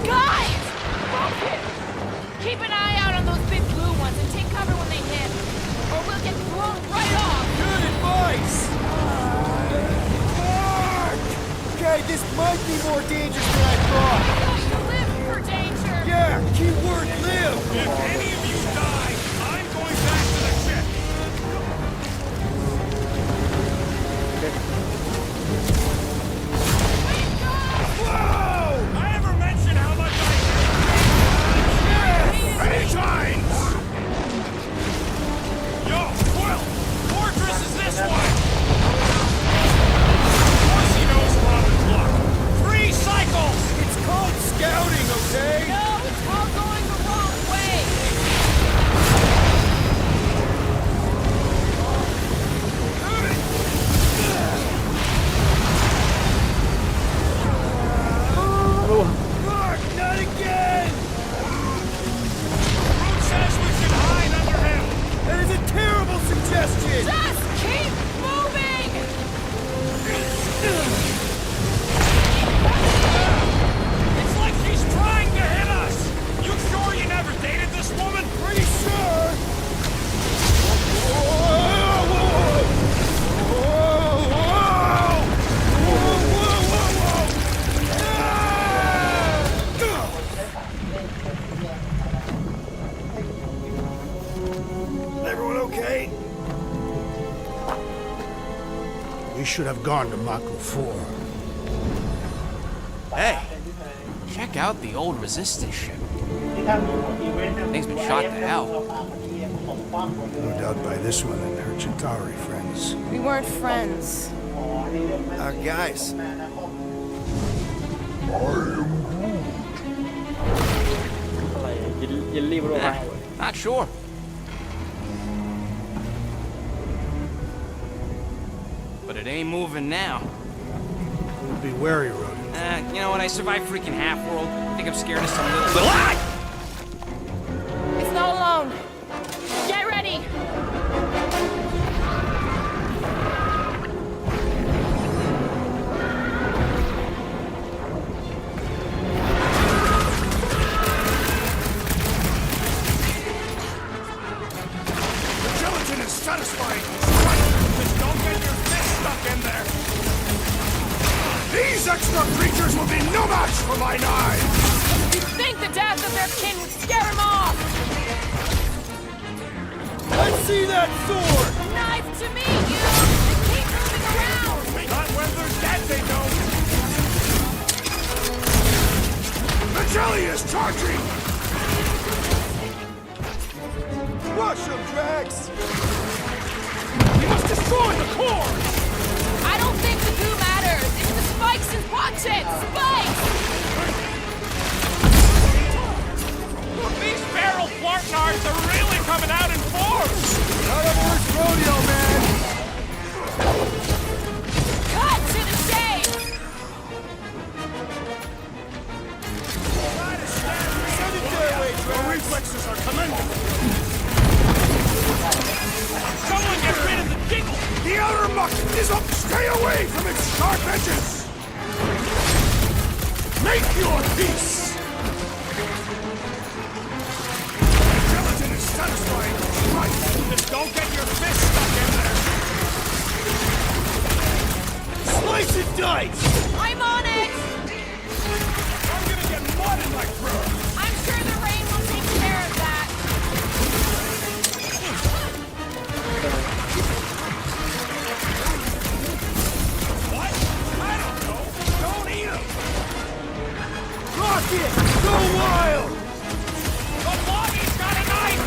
Guys! Keep an eye out on those big blue ones and take cover when they hit. Or we'll get thrown right off.
Good advice. Okay, this might be more dangerous than I thought.
You live for danger.
Yeah, keyword live.
If any of you die, I'm going back to the ship.
Whoa!
I ever mentioned how much I hate?
Many times!
Yo, Quill! Fortress is this way! Of course he knows we're on the clock. 3 cycles!
It's called scouting, okay?
No, it's all going the wrong way.
Mark, not again!
Root says we should hide under him.
That is a terrible suggestion!
Just keep moving.
It's like she's trying to hit us. You sure you never dated this woman?
Pretty sure! Whoa, whoa, whoa! Whoa, whoa! Whoa, whoa, whoa, whoa! Everyone okay?
We should have gone to Mako 4.
Hey, check out the old Resistance ship.
ที่ถ้ามีอีเวนต์
Thing's been shot to hell.
ความหมดเลย
No doubt by this one and her Chitauri friends.
We weren't friends.
อ๋อนี่เรื่องมัน
guys.
แม่นะครับ
อะไรเยลลี่บรูฮาว
Not sure. But it ain't moving now.
Be wary, Rodent.
You know what? I survived freaking Half-World. I think I'm scared of some little... Ah!
It's not alone. Get ready.
The gelatin is satisfying. Right. Just don't get your fist stuck in there. These extra creatures will be no match for my knife.
You'd think the death of their kin would scare him off.
Let's see that sword!
Knife to me, you! Keep moving around.
Not when they're dead, they don't. The jelly is charging.
Rush him, Drax!
We must destroy the core.
I don't think the goo matters. It's the spikes and potsits. Spikes!
These feral Flartnards are really coming out in force!
Not a first rodeo, man!
Cut to the chase!
Send it their way,
Your
Drax!
reflexes are commendable.
Someone get rid of the jiggle!
The outer muck is up. Stay away from its sharp edges. Make your peace. The gelatin is satisfying. Right. Just don't get your fist stuck in there.
Slice and dice!
I'm on it!
I'm gonna get mud in my throat.
I'm sure the rain will take care of that.
What? I don't know. Don't eat him.
Rocket! Go wild!
The Loggy's got a knife!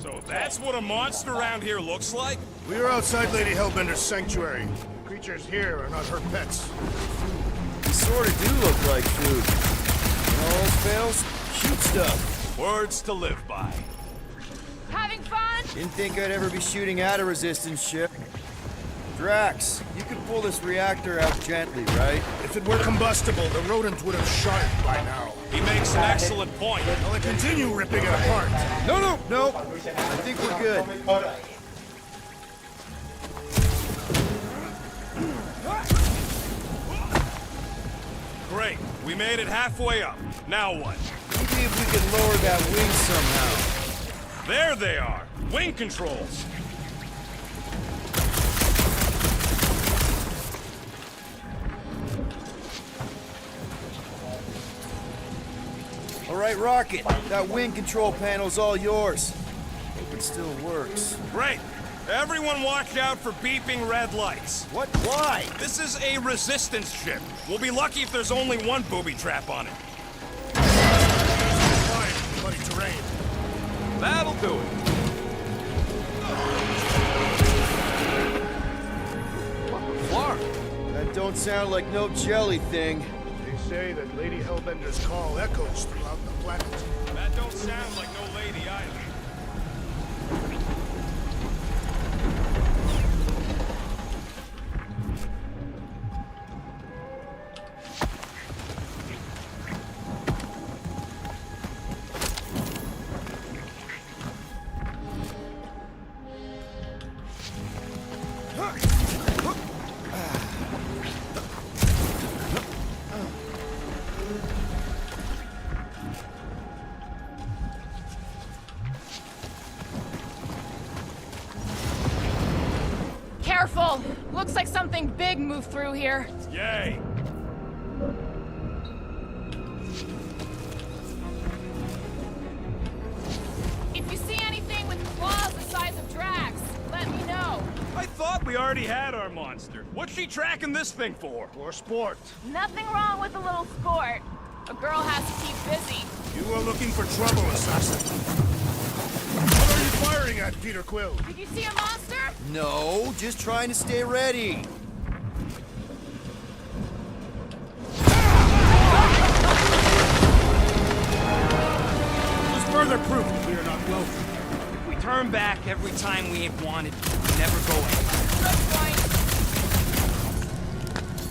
So that's what a monster around here looks like?
We are outside Lady Hellbender's sanctuary. Creatures here are not her pets.
You sort of do look like food. When all else fails, shoot stuff.
Words to live by.
Having fun?
Didn't think I'd ever be shooting at a resistance ship. Drax, you can pull this reactor out gently, right?
If it were combustible, the rodent would have shot it by now.
He makes an excellent point.
Will it continue ripping it apart?
No. I think we're good.
Great. We made it halfway up. Now what?
Maybe if we could lower that wing somehow.
There they are. Wing controls.
All right, Rocket. That wing control panel's all yours. Hope it still works.
Great. Everyone watch out for beeping red lights.
What? Why?
This is a resistance ship. We'll be lucky if there's only one booby trap on it.
Fine, muddy terrain.
That'll do it.
Clark, that don't sound like no jelly thing.
They say that Lady Hellbender's call echoes throughout the planet.
That don't sound like no lady either.
Careful! Looks like something big moved through here.
Yay!
If you see anything with claws the size of Drax, let me know.
I thought we already had our monster. What's she tracking this thing for?
For sport.
Nothing wrong with a little sport. A girl has to keep busy.
You are looking for trouble, assassin. What are you firing at, Peter Quill?
Did you see a monster?
No, just trying to stay ready.
Just further proof that we are not close.
If we turn back every time we ain't wanted, we never go anywhere.
Good point.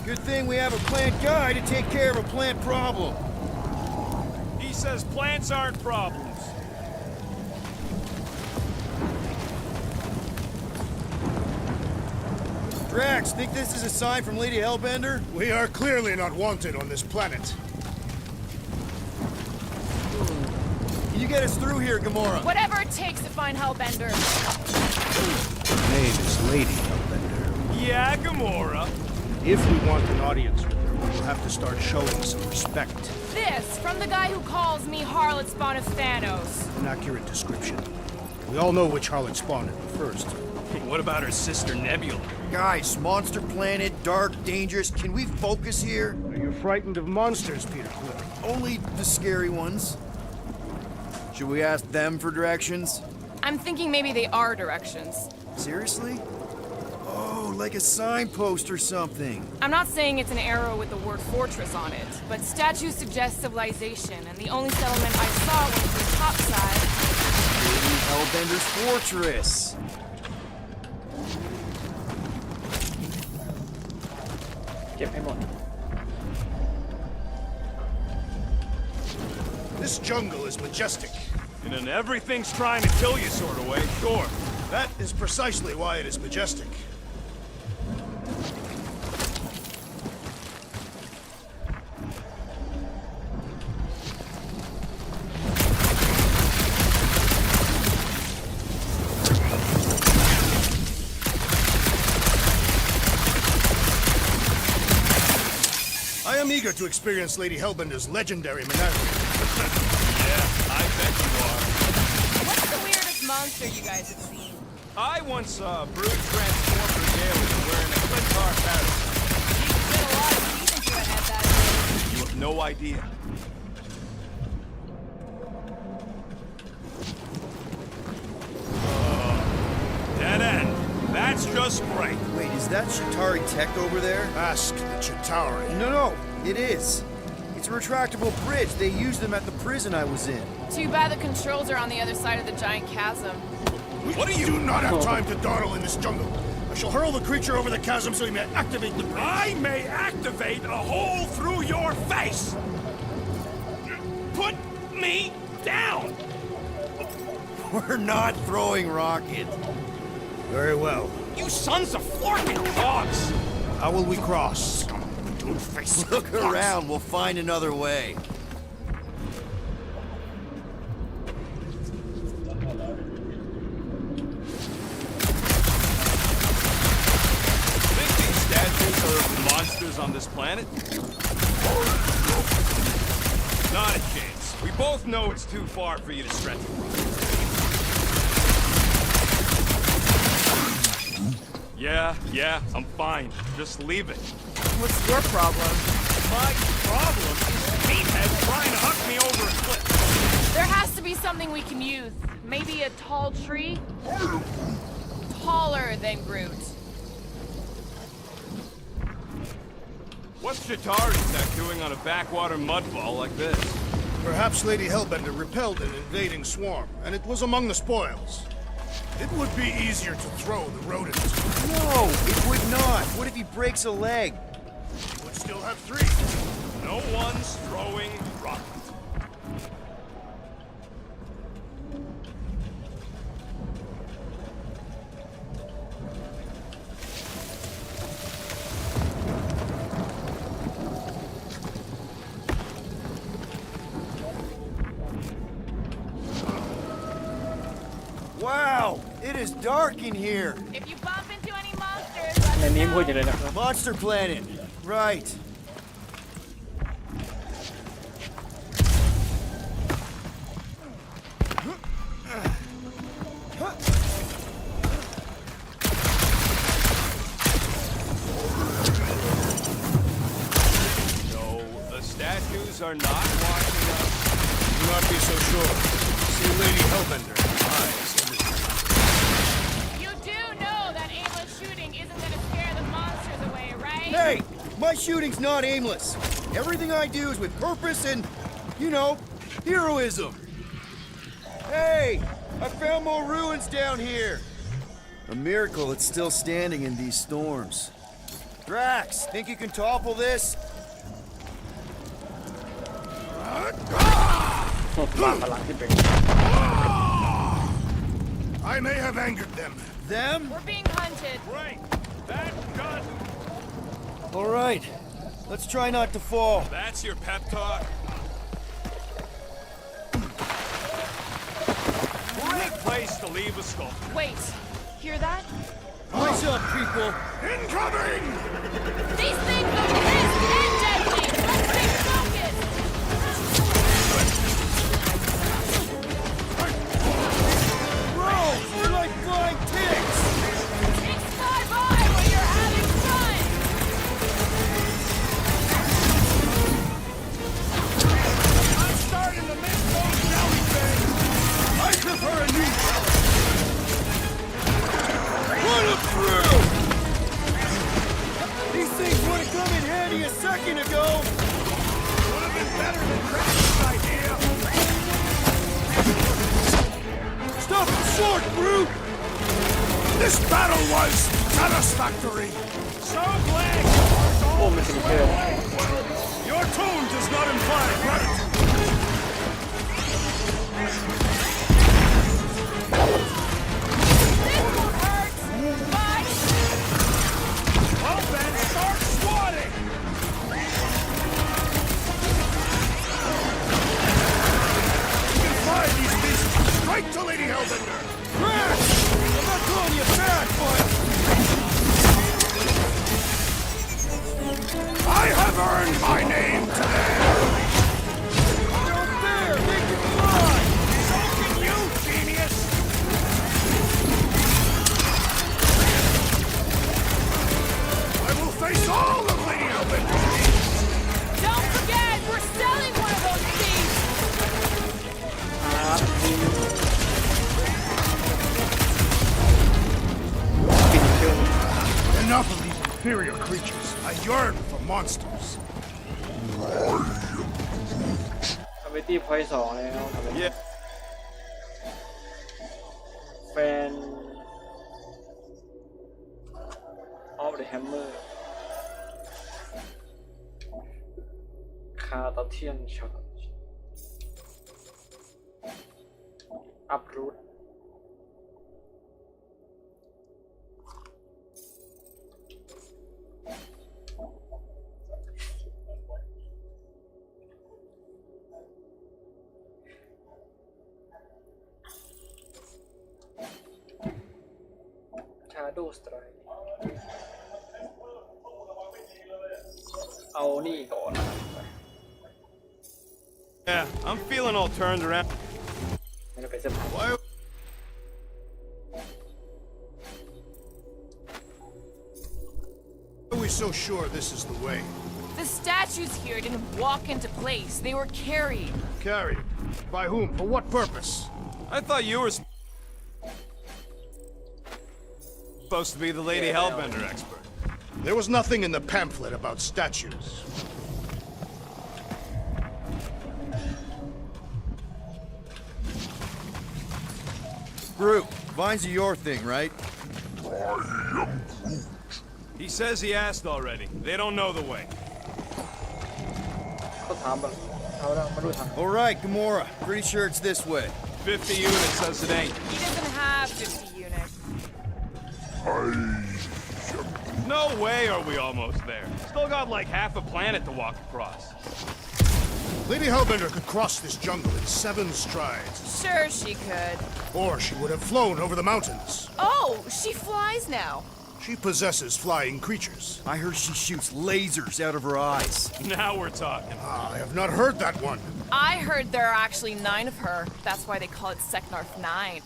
Good thing we have a plant guy to take care of a plant problem.
He says plants aren't problems.
Drax, think this is a sign from Lady Hellbender?
We are clearly not wanted on this planet.
Can you get us through here, Gamora?
Whatever it takes to find Hellbender.
Her name is Lady Hellbender.
Yeah, Gamora.
If we want an audience with her, we'll have to start showing some respect.
This, from the guy who calls me Harlot Spawn of Thanos.
An accurate description. We all know which harlot spawned it first.
What about her sister Nebula?
Guys, monster planet, dark, dangerous. Can we focus here?
Are you frightened of monsters, Peter Quill?
Only the scary ones. Should we ask them for directions?
I'm thinking maybe they are directions.
Seriously? Oh, like a signpost or something.
I'm not saying it's an arrow with the word fortress on it, but statues suggest civilization, and the only settlement I saw was the top side.
Lady Hellbender's fortress.
Get him on.
This jungle is majestic.
In an everything's trying to kill you sort of way, sure.
That is precisely why it is majestic. I am eager to experience Lady Hellbender's legendary menagerie.
Yeah, I bet you are.
What's the weirdest monster you guys have seen?
I once saw a brood transformer alien wearing a Clintar parasite.
You fit a lot of teeth into a head that day.
You have no idea. Dead end. That's just great.
Wait, is that Shatari tech over there?
Ask the Chitauri.
No, it is. It's a retractable bridge. They used them at the prison I was in.
Too bad the controls are on the other side of the giant chasm.
What do you do not have time to dawdle in this jungle? I shall hurl the creature over the chasm so he may activate the bridge.
I may activate a hole through your face. Put me down.
We're not throwing rockets.
Very well.
You sons of forking dogs!
How will we cross?
Look around. We'll find another way.
Think these statues are the monsters on this planet? Not a chance. We both know it's too far for you to stretch it. Yeah, I'm fine. Just leave it.
What's your problem?
My problem is meatheads trying to huck me over a cliff.
There has to be something we can use. Maybe a tall tree? Taller than Groot.
What's Chitauri tech doing on a backwater mudfall like this?
Perhaps Lady Hellbender repelled an invading swarm, and it was among the spoils. It would be easier to throw the rodent.
No, it would not. What if he breaks a leg?
He would still have three.
No one's throwing rockets.
Wow, it is dark in here.
If you bump into any monsters,
ในนี้พูดอยู่เลยนะครับ
Monster planet. Right.
monsters are not watching us.
Do not be so sure. See Lady Hellbender in the eyes every time.
You do know that aimless shooting isn't gonna scare the monsters away, right?
Hey, my shooting's not aimless. Everything I do is with purpose and, you know, heroism. Hey, I found more ruins down here. A miracle it's still standing in these storms. Drax, think you can topple this?
บ้าพลังที่เป็น
I may have angered them.
Them?
We're being hunted.
Right. That gun.
All right, let's try not to fall.
That's your pep talk?
Great place to leave a skull.
Wait, hear that?
Eyes up, people.
Incoming!
These things are pissed and deadly! Let's stay focused!
Bro, we're like flying ticks.
Ticks fly by when you're having fun!
I'm starting to miss those jelly things! I prefer a new
Run them through! These things would have come in handy a second ago.
Would have been better than Drax's idea.
Stop them short, brute!
This battle was satisfactory.
So glad
โอ้มันถึงเธอ
your tone does not imply gratitude. Well then, start swatting.
You can fly these beasts straight to Lady Hellbender.
Drax! I'm not calling you back, but...
I have earned my name today.
No fair! Make it fly!
So can you, genius. I will face all of Lady Hellbender.
Don't forget, we're selling one of those things!
Enough of these inferior creatures. I yearn for monsters.
ทำไปที่พอยต์2แล้วทำไป
Yeah.
แฟน of the Hammer คาตาเทียนช็อตอัพรูท Shadow Strike เอานี่ก่อน
Yeah, I'm feeling all turned around.
ไม่ได้ไปเส้นทาง
Why?
Are we so sure this is the way?
The statues here didn't walk into place. They were carried.
Carried. By whom? For what purpose?
I thought you were supposed to be the Lady Hellbender expert.
There was nothing in the pamphlet about statues.
Groot, vines are your thing, right?
He says he asked already. They don't know the way.
ก็ถามมันเอาแล้วมาดูทาง
All right, Gamora. Pretty sure it's this way.
50 units says it ain't.
He doesn't have 50 units.
No way are we almost there. Still got like half a planet to walk across.
Lady Hellbender could cross this jungle in 7 strides.
Sure she could.
Or she would have flown over the mountains.
Oh, she flies now.
She possesses flying creatures.
I heard she shoots lasers out of her eyes.
Now we're talking.
I have not heard that one.
I heard there are actually 9 of her. That's why they call it Seknarf 9.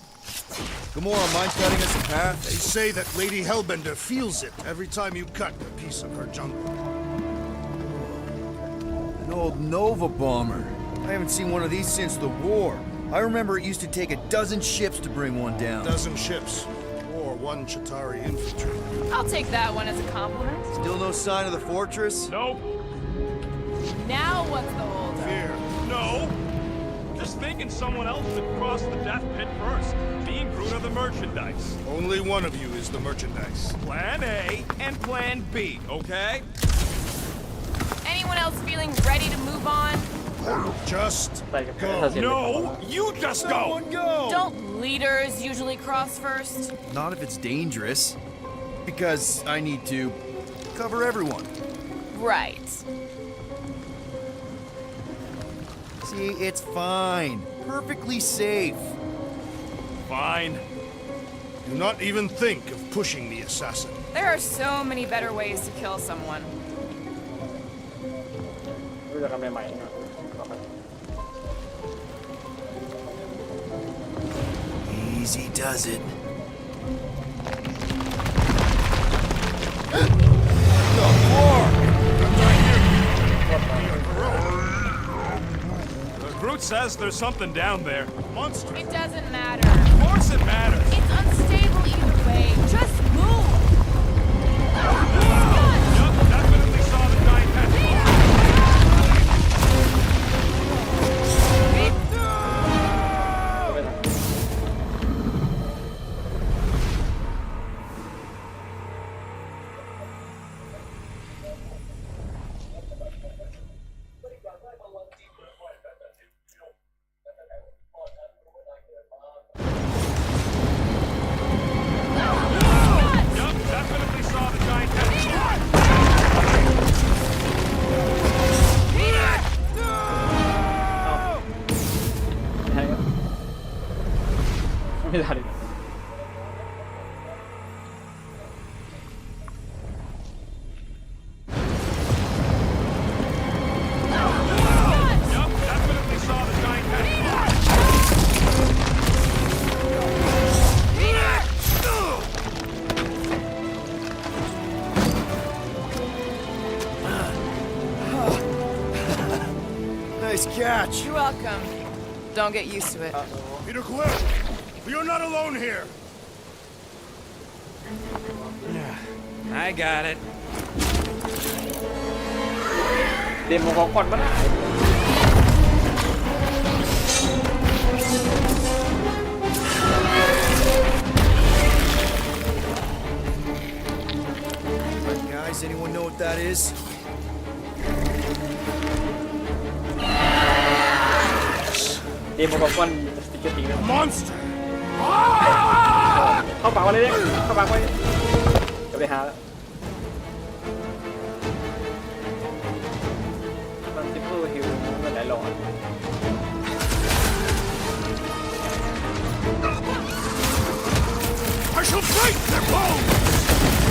Gamora, mind cutting us a path?
They say that Lady Hellbender feels it every time you cut a piece of her jungle.
An old Nova bomber. I haven't seen one of these since the war. I remember it used to take a dozen ships to bring one down.
Dozen ships, or one Chitauri infantry.
I'll take that one as a compliment.
Still no sign of the fortress?
Nope.
Now what's the holdup?
Fear.
No. Just thinking someone else should cross the death pit first. Being Groot of the merchandise.
Only one of you is the merchandise.
Plan A and Plan B, okay?
Anyone else feeling ready to move on?
Just
ใส่กับแค่ถ้าเสร็จ
No, you just go.
Go!
Don't leaders usually cross first?
Not if it's dangerous. Because I need to cover everyone.
Right.
See, it's fine. Perfectly safe.
Fine.
do not even think of pushing the assassin.
There are so many better ways to kill someone.
รู้จักกันใหม่ๆนะ
Easy does it.
Groot says there's something down there.
Monster!
It doesn't matter.
Of course it matters.
It's unstable either way. Just move.
Yup, definitely saw the giant head. Yup, definitely saw the giant head.
ใช่ครับไม่ทัน
Yup, definitely saw the giant head.
Nice catch.
You're welcome. Don't get used to it.
Peter Quill! You're not alone here!
I got it.
เดโมของก่อนมัน
Guys, anyone know what that is?
เดโมของก่อนสติ๊กเกอร์ตีนะ
Monster!
เข้าปากมาเลยเนี่ยเข้าปากไปจะไปหาแล้วมันซิปเปอร์ฮิลมันไหนหลอน
I shall break their bones!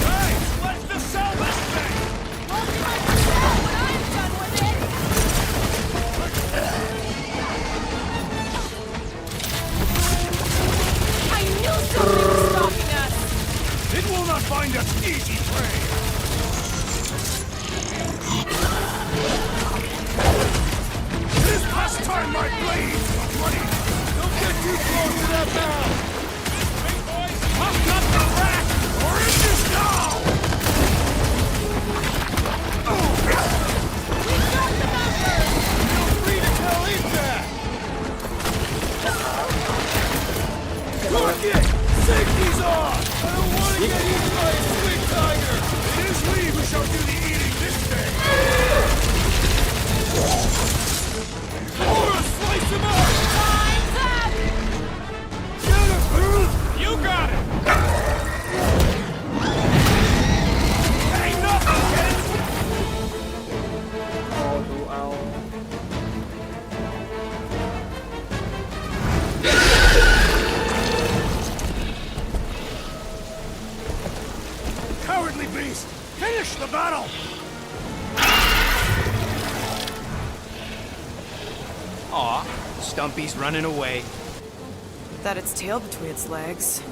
Hey, let's just sell this thing.
I knew something was stopping us.
It will not find us easy prey! It is past time my blades are bloody! Don't get too close to that barrel! Pump up the rack! Or is this now? Feel free to tell Impact! Look it! Safety's on! I don't want to get eaten by a sweet tiger! It is we who shall do the eating this day! Or slice him up!
Time's up.
Get him, Groot!
You got it.
Ain't nothing, kids!
เอาดูเอา
Cowardly beast! Finish the battle!
Aw, Stumpy's running away.
That its tail between its legs.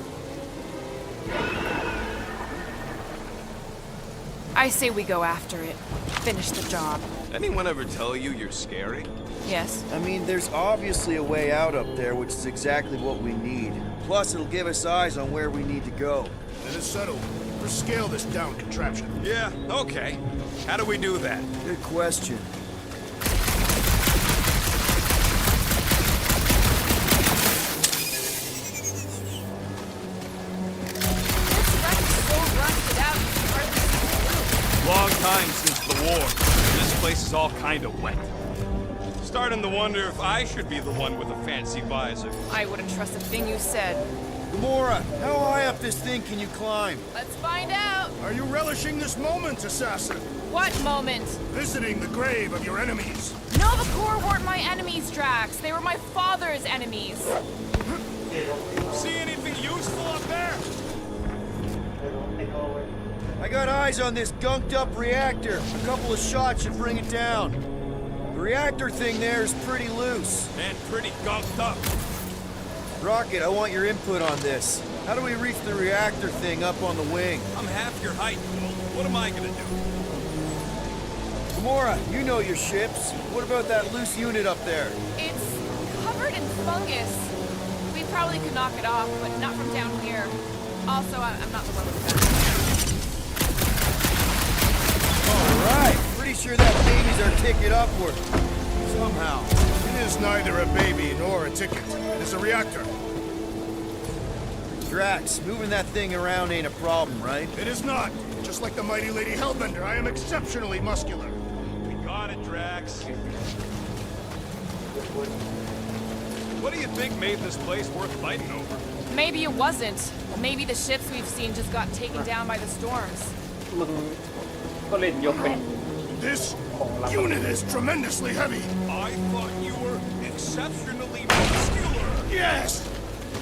I say we go after it. Finish the job.
Anyone ever tell you you're scary?
Yes?
I mean, there's obviously a way out up there, which is exactly what we need. Plus, it'll give us eyes on where we need to go.
Then it's settled. Let's scale this down contraption.
Yeah, okay. How do we do that?
Good question.
Long time since the war. This place is all kind of wet. Starting to wonder if I should be the one with a fancy visor.
I wouldn't trust a thing you said.
Gamora, how high up this thing can you climb?
Let's find out!
Are you relishing this moment, assassin?
What moment?
Visiting the grave of your enemies.
Nova Corps weren't my enemies, Drax. They were my father's enemies.
See anything useful up there?
I got eyes on this gunked up reactor. A couple of shots should bring it down. The reactor thing there is pretty loose.
And pretty gunked up.
Rocket, I want your input on this. How do we reach the reactor thing up on the wing?
I'm half your height, Will. What am I gonna do?
Gamora, you know your ships. What about that loose unit up there?
It's covered in fungus. We probably could knock it off, but not from down here. Also, I'm not the one with the gun.
Alright, pretty sure that baby's our ticket upward. Somehow.
It is neither a baby nor a ticket. It is a reactor.
Drax, moving that thing around ain't a problem, right?
It is not. Just like the mighty Lady Hellbender, I am exceptionally muscular.
We got it, Drax. What do you think made this place worth fighting over?
Maybe it wasn't. Maybe the ships we've seen just got taken down by the storms.
มึงก็เล่นยกเป็น
This unit is tremendously heavy.
I thought you were exceptionally muscular.
Yes!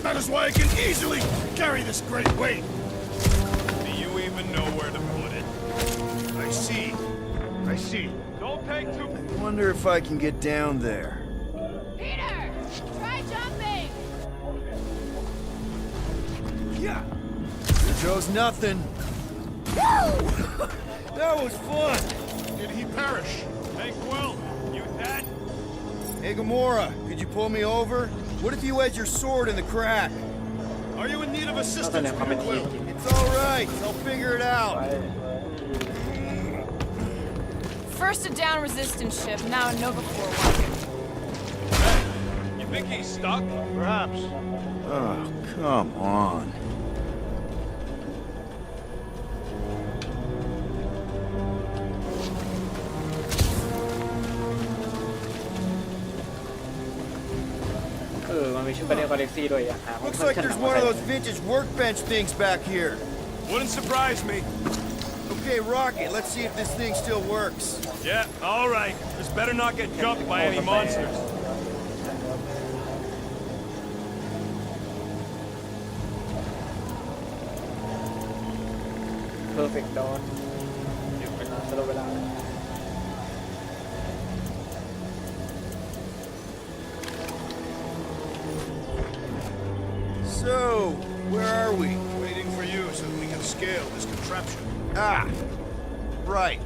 That is why I can easily carry this great weight.
Do you even know where to put it?
I see. I see.
Don't take too...
I wonder if I can get down there.
Peter! Try jumping!
Yeah. There goes nothing. That was fun.
Did he perish?
Hey, Quill, you dead?
Hey, Gamora, could you pull me over? What if you had your sword in the crack?
Are you in need of
ก็แสด
assistance,
งความเป็น
Peter
ทีม
Quill?
It's all right. I'll figure it out.
First a down resistance ship, now a Nova Corps one.
Hey, you think he's stuck?
Perhaps.
Oh, come on.
Looks
like there's one of those vintage workbench things back here.
Wouldn't surprise me.
Okay, Rocket, let's see if this thing still works.
Yeah, all right. This better not get jumped by any monsters.
Perfect dawn หยุดเวลาสโลว์เวลา
So, where are we?
Waiting for you so that we can scale this contraption.
Ah, right.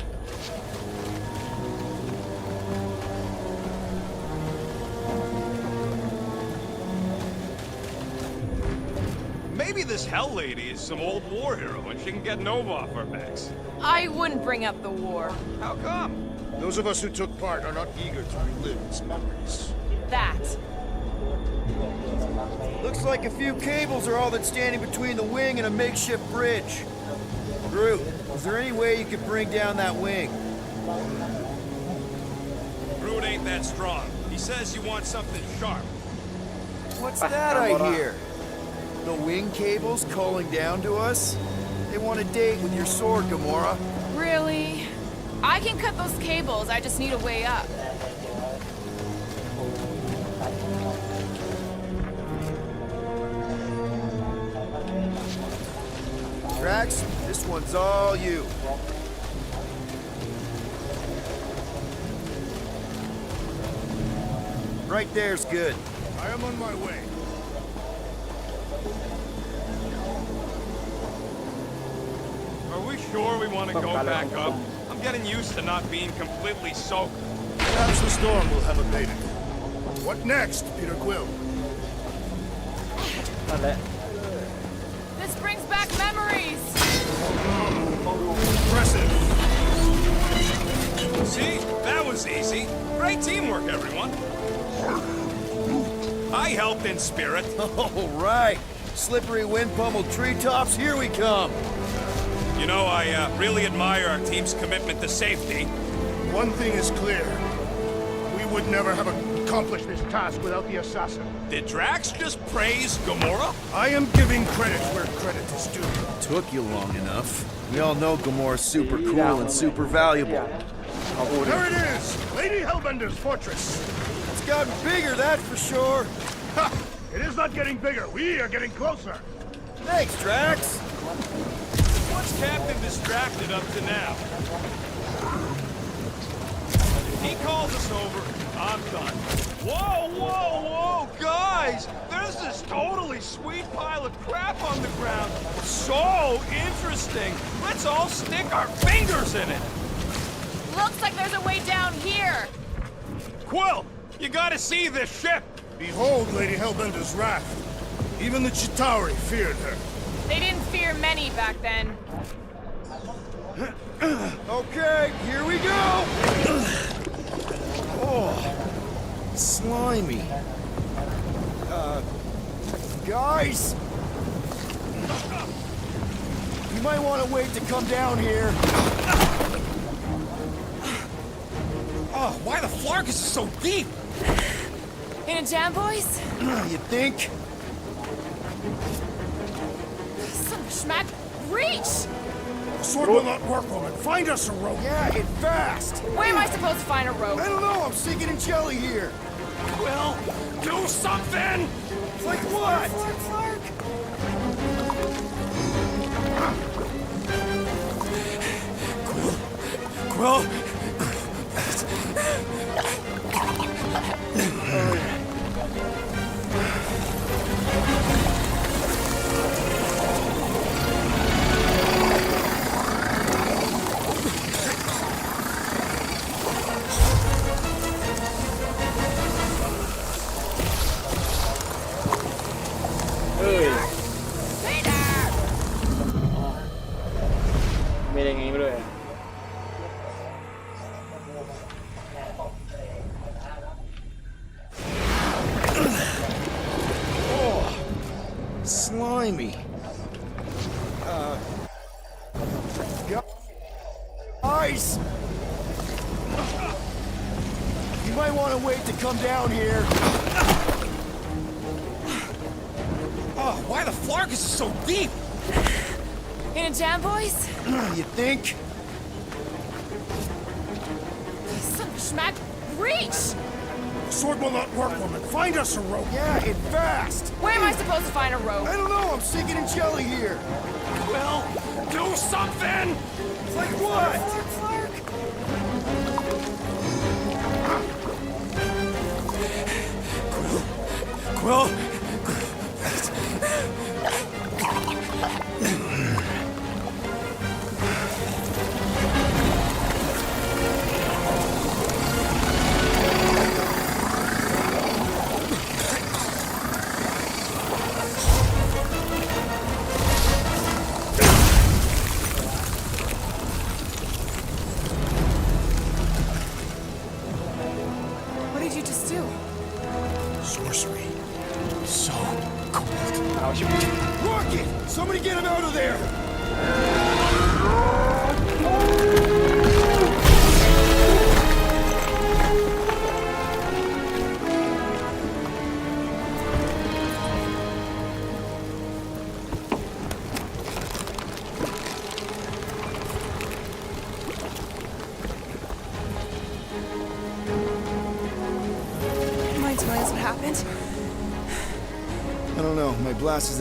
Maybe this Hell Lady is some old war hero and she can get Nova off our backs.
I wouldn't bring up the war.
How come?
Those of us who took part are not eager to relive its memories.
That.
Looks like a few cables are all that's standing between the wing and a makeshift bridge. Groot, is there any way you could bring down that wing?
Groot ain't that strong. He says you want something sharp.
What's that I hear? The wing cables calling down to us? They want a date with your sword, Gamora.
Really? I can cut those cables, I just need a way up.
Drax, this one's all you. Right there's good.
I am on my way.
Are we sure we want to go back up? I'm getting used to not being completely soaked.
Perhaps the storm will have abated. What next, Peter Quill?
นั่นแหละ
This brings back memories!
Impressive.
See? That was easy. Great teamwork, everyone. I helped in spirit.
All right. Slippery wind pummeled treetops, here we come.
You know, I really admire our team's commitment to safety.
One thing is clear. We would never have accomplished this task without the assassin.
Did Drax just praise Gamora?
I am giving credit where credit is due.
Took you long enough. We all know Gamora's super cool and super valuable.
There it is! Lady Hellbender's fortress.
It's gotten bigger, that's for sure.
Ha! It is not getting bigger. We are getting closer.
Thanks, Drax.
What's Captain distracted up to now? If he calls us over, I'm done. Whoa, whoa, whoa, guys! There's this totally sweet pile of crap on the ground. So interesting. Let's all stick our fingers in it.
Looks like there's a way down here!
Quill, you gotta see this ship.
Behold Lady Hellbender's wrath. Even the Chitauri feared her.
They didn't fear many back then.
Okay, here we go. Oh, slimy. Guys? You might want to wait to come down here.
Oh, why the Flarkus is so deep?
In a jam, boys?
You think?
Son of a schmack! Reach!
The sword will not work, woman. Find us a rope.
Yeah, and fast.
Where am I supposed to find a rope?
I don't know, I'm sinking in jelly here.
Well, do something!
Like what?
Quill?
Slimy. Guys! You might want to wait to come down here.
Oh, why the Flarkus is so deep?
In a jam, boys?
You think?
Son of a schmack! Reach!
The sword will not work, woman. Find us a rope.
Yeah, and fast.
Where am I supposed to find a rope?
I don't know, I'm sinking in jelly here.
Well, do something!
Like what?
Quill?
What did you just do?
Sorcery. So cold.
Rocket! Somebody get him out of there!
Mind telling us what happened?
I don't know, my blast is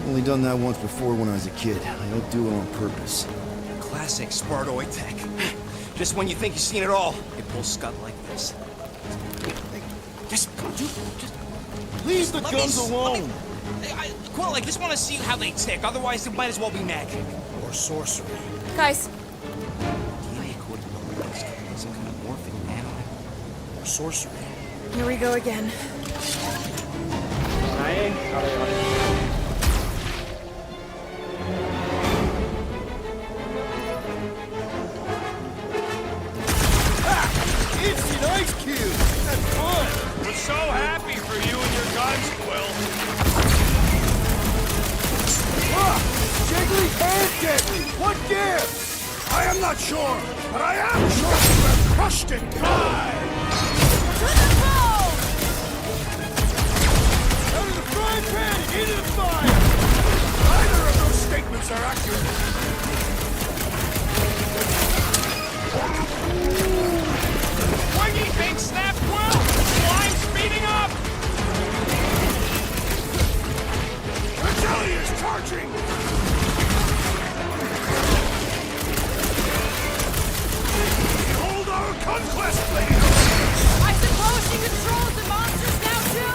only done that once before when I was a kid. I don't do it on purpose.
Classic Spartoid tech. Just when you think you've seen it all, it pulls scud like this. Just
Leave the
let
guns
me-
alone!
Quill, I just want to see how they tick. Otherwise, it might as well be magic.
Or sorcery.
Guys,
DNA code some kind of morphing nano.
Or sorcery.
here we go again.
ไหนอะไร
Instant ice cube! That's fun!
We're so happy for you and your guns, Quill.
Jiggly and deadly! What gives?
I am not sure, but I am sure you have crushed it.
Out of the frying pan and into the fire!
Neither of those statements are accurate.
Wiggy thing snap, Quill! Line speeding up!
The jelly is charging. Behold our conquest, ladies.
I suppose she controls the monsters now too?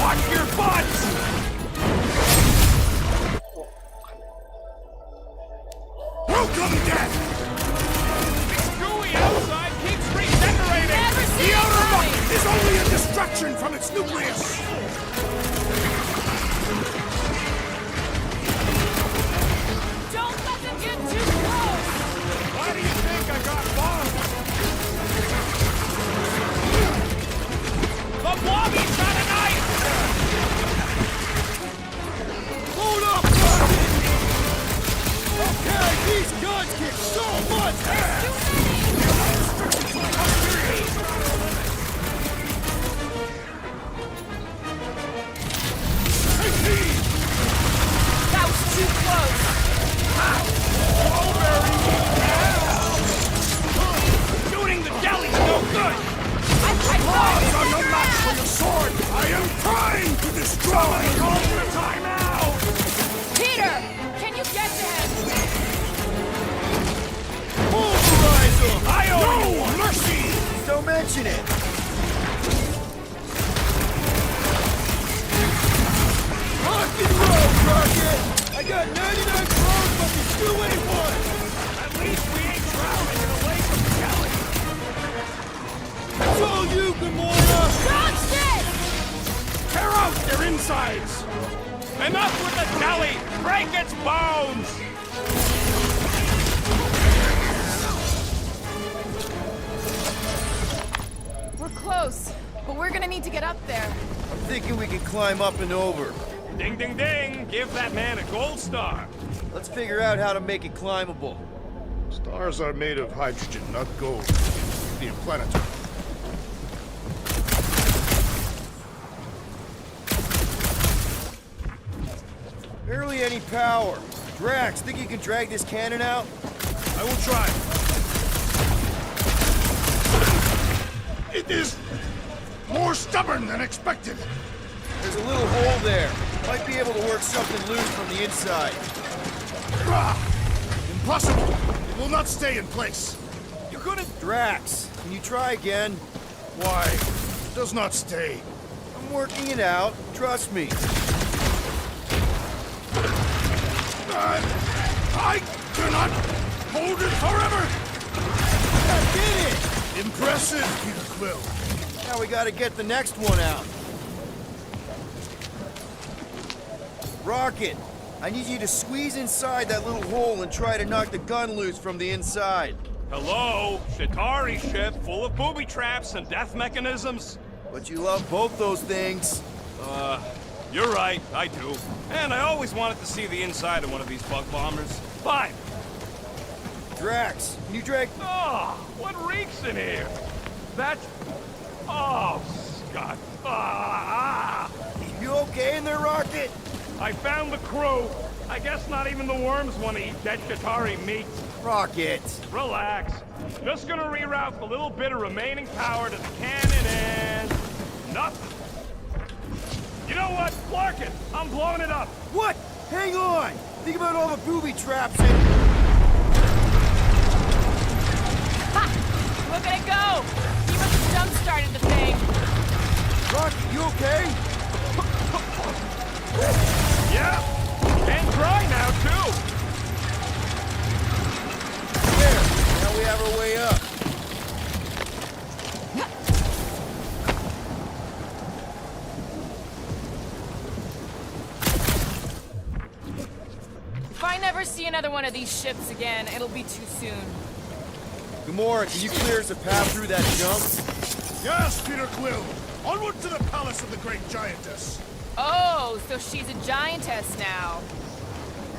Watch your butts!
Welcome, death.
This gooey outside keeps regenerating!
Never
The
seen it
outer muck
coming!
is only a distraction from its nucleus.
Don't let them get too close!
Why do you think I got bombed? The blobby's got a knife!
Hold up, Rocket! Okay, these guns kick so much ass!
That was too close!
Shooting the deli's no good!
Claws are no match for your sword. I am trying to destroy.
Call for a timeout!
Peter! Can you get to him?
Pulverize them!
I owe you
No
one!
mercy.
Don't mention it! Rock and roll, Rocket! I got 99 crows, but you still ain't one!
At least we ain't drowning in a lake of jelly!
It's all you, Gamora!
Dodge this!
Tear out their insides! Enough with the jelly! Break its bones!
We're close, but we're gonna need to get up there.
I'm thinking we can climb up and over.
Ding, ding, ding! Give that man a gold star!
Let's figure out how to make it climbable.
Stars are made of hydrogen, not gold. The planetary.
Barely any power. Drax, think you can drag this cannon out?
I will try. It is more stubborn than expected.
There's a little hole there. Might be able to work something loose from the inside.
Ah, impossible. It will not stay in place.
You couldn't... Drax, can you try again?
Why? It does not stay.
I'm working it out. Trust me.
I cannot hold it forever.
I did it!
Impressive, Peter Quill.
Now we gotta get the next one out. Rocket, I need you to squeeze inside that little hole and try to knock the gun loose from the inside.
Hello? Shatari ship full of booby traps and death mechanisms?
But you love both those things.
You're right, I do. And I always wanted to see the inside of one of these bug bombers. Fine.
Drax, can you drag...
Oh, what reeks in here? That's... Oh, Scott. Ah!
You okay in there, Rocket?
I found the crew. I guess not even the worms want to eat dead Shatari meat.
Rocket.
Relax. Just gonna reroute the little bit of remaining power to the cannon and... nothing. You know what? Clark it! I'm blowing it up!
What? Hang on! Think about all the booby traps and...
Ha! Look at it go! He must have jump-started the thing.
Rocket, you okay?
Yeah, and dry now, too.
There, now we have our way up.
If I never see another one of these ships again, it'll be too soon.
Gamora, can you clear us a path through that jump?
Yes, Peter Quill! Onward to the palace of the great giantess!
Oh, so she's a giantess now.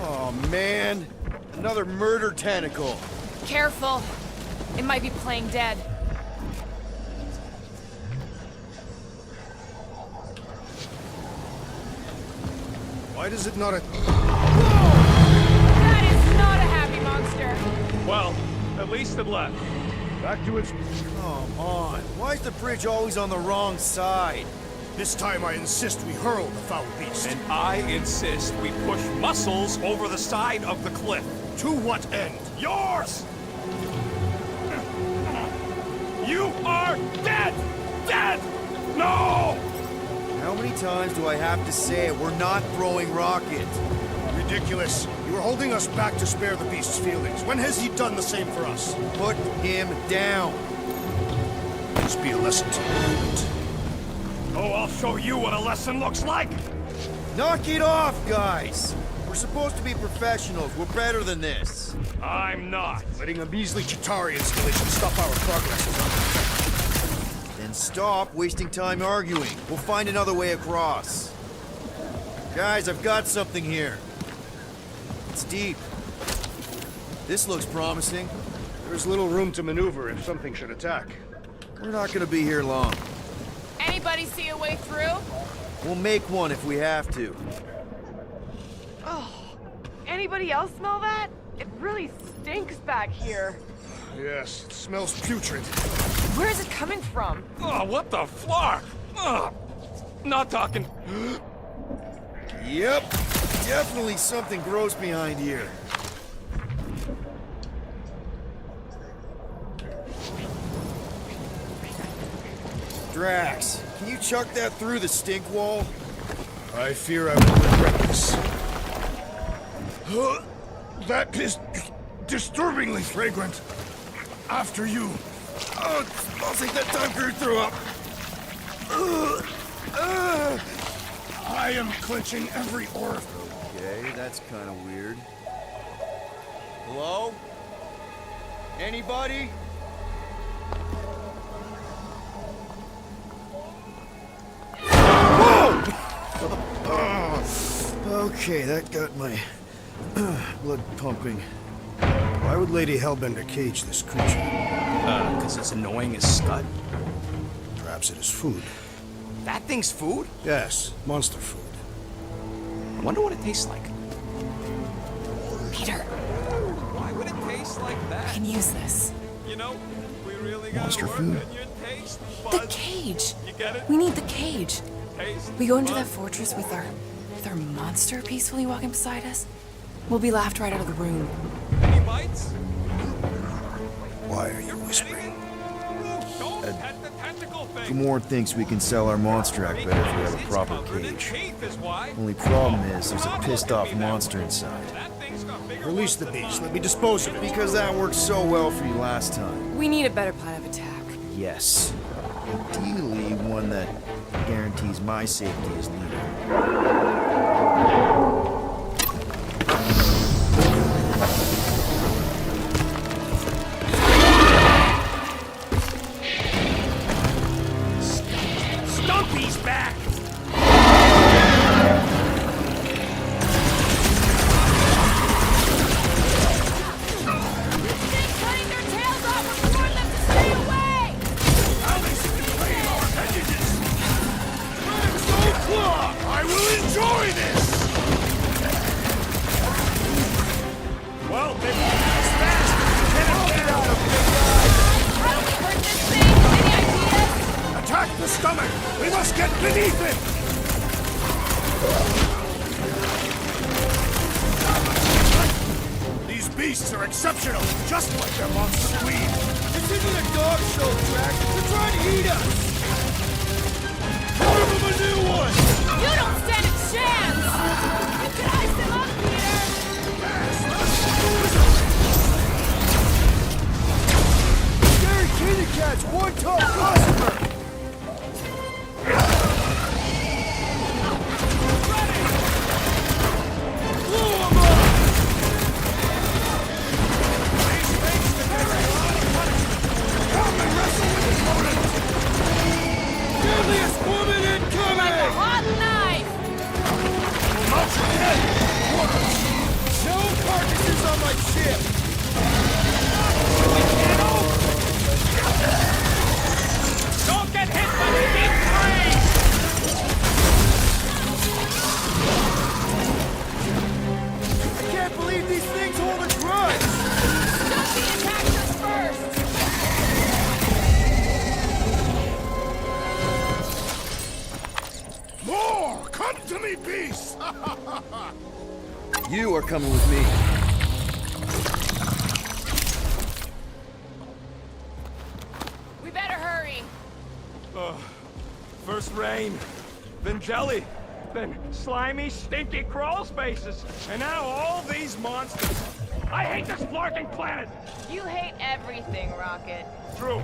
Oh, man. Another murder tentacle.
Careful. It might be playing dead.
Why does it not...
That is not a happy monster.
Well, at least it left.
Back to its...
Come on. Why is the bridge always on the wrong side?
This time I insist we hurl the foul beast.
And I insist we push muscles over the side of the cliff.
To what end?
Yours! You are dead! Dead! No!
How many times do I have to say it? We're not throwing rockets.
Ridiculous. You are holding us back to spare the beast's feelings. When has he done the same for us?
Put him down.
This be a lesson to you.
Oh, I'll show you what a lesson looks like!
Knock it off, guys! We're supposed to be professionals. We're better than this.
I'm not.
Letting a measly Chitauri installation stop our progress is unacceptable.
Then stop wasting time arguing. We'll find another way across. Guys, I've got something here. It's deep. This looks promising.
There's little room to maneuver if something should attack.
We're not gonna be here long.
Anybody see a way through?
We'll make one if we have to.
Oh, anybody else smell that? It really stinks back here.
Yes, it smells putrid.
Where is it coming from?
Oh, what the flark? Not talking.
Yep. Definitely something gross behind here. Drax, can you chuck that through the stink wall?
I fear I will regret this. That is disturbingly fragrant. After you.
Oh, it smells like that time Groot threw up.
I am clenching every orifice.
Okay, that's kind of weird. Hello? Anybody? Whoa! Okay, that got my blood pumping.
Why would Lady Hellbender cage this creature?
Because it's annoying as scud.
Perhaps it is food.
That thing's food?
Yes, monster food.
I wonder what it tastes like.
Peter,
Why would it taste like
I
that?
can use this.
You know, we really gotta
Monster
work
food.
on your taste
The
buds.
cage.
You get it?
We need the cage.
Taste
We go into that
buds.
fortress with our monster peacefully walking beside us. We'll be laughed right out of the room.
Any bites?
Why are you whispering?
Don't pet the tentacle thing.
Gamora thinks we can sell our monster act better if we have a
It's
proper
covered in
cage.
teeth is why.
Only problem is there's a pissed off monster inside.
That thing's got bigger
Release the
ones than
beast.
mine.
Let me dispose of it.
Because that worked so well for you last time.
We need a better plan of attack.
Yes. Ideally, one that guarantees my safety as leader.
Stumpy's back!
Cutting their tails off and warn them to stay away!
I will enjoy this!
Well, they won't be as fast as the cannon out of
How do we hurt this thing? Any ideas?
Attack the stomach! We must get beneath it! These beasts are exceptional, just like their monster queen.
This isn't a dog show, Drax. They're trying to eat us.
Give them a new one!
You don't stand a chance!
ship!
Don't get hit by the deep freeze!
I can't believe these things hold a grudge!
Stop the attackers first!
More! Come to me, beast!
You are coming with me.
We better hurry.
First rain, then jelly, then slimy, stinky crawl spaces, and now all these monsters. I hate this flarking planet!
You hate everything, Rocket.
True,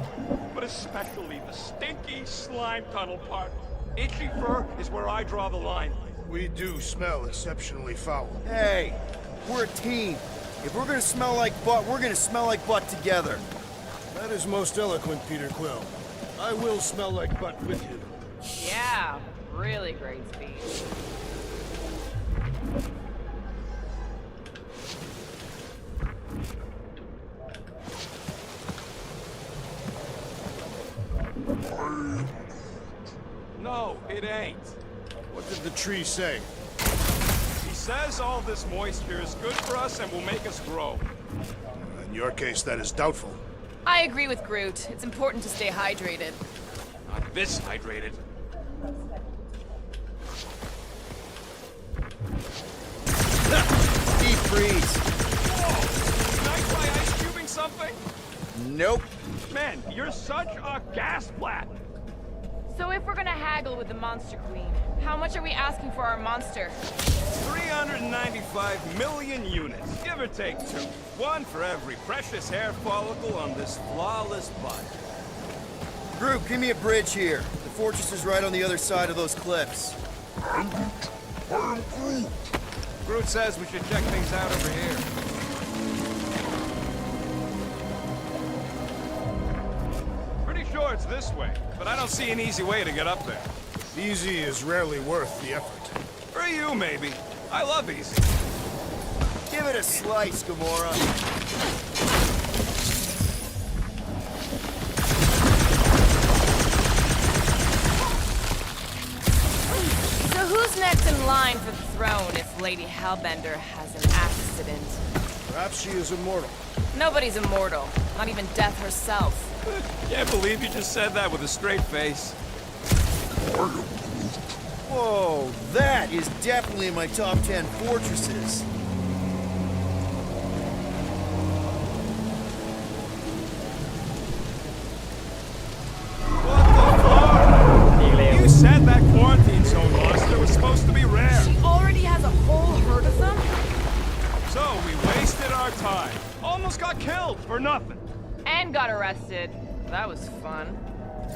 but especially the stinky slime tunnel part. Itchy fur is where I draw the line.
We do smell exceptionally foul.
Hey, we're a team. If we're gonna smell like butt, we're gonna smell like butt together.
That is most eloquent, Peter Quill. I will smell like butt with you.
Yeah, really great speech.
No, it ain't.
What did the tree say?
He says all this moisture is good for us and will make us grow.
In your case, that is doubtful.
I agree with Groot. It's important to stay hydrated.
Not this hydrated.
Deep freeze.
Whoa! Can I try ice cubing something?
Nope.
Man, you're such a gas blat!
So if we're gonna haggle with the Monster Queen, how much are we asking for our monster?
395 million units, give or take 2. 1 for every precious hair follicle on this flawless body.
Groot, give me a bridge here. The fortress is right on the other side of those cliffs.
Groot says we should check things out over here. Pretty sure it's this way, but I don't see an easy way to get up there.
Easy is rarely worth the effort.
For you, maybe. I love easy.
Give it a slice, Gamora.
So who's next in line for the throne if Lady Hellbender has an accident?
Perhaps she is immortal.
Nobody's immortal, not even death herself.
Can't believe you just said that with a straight face.
Whoa, that is definitely in my top 10 fortresses.
You said that quarantine zone monster was supposed to be rare.
She already has a whole herd of them?
So we wasted our time. Almost got killed for nothing.
And got arrested. That was fun.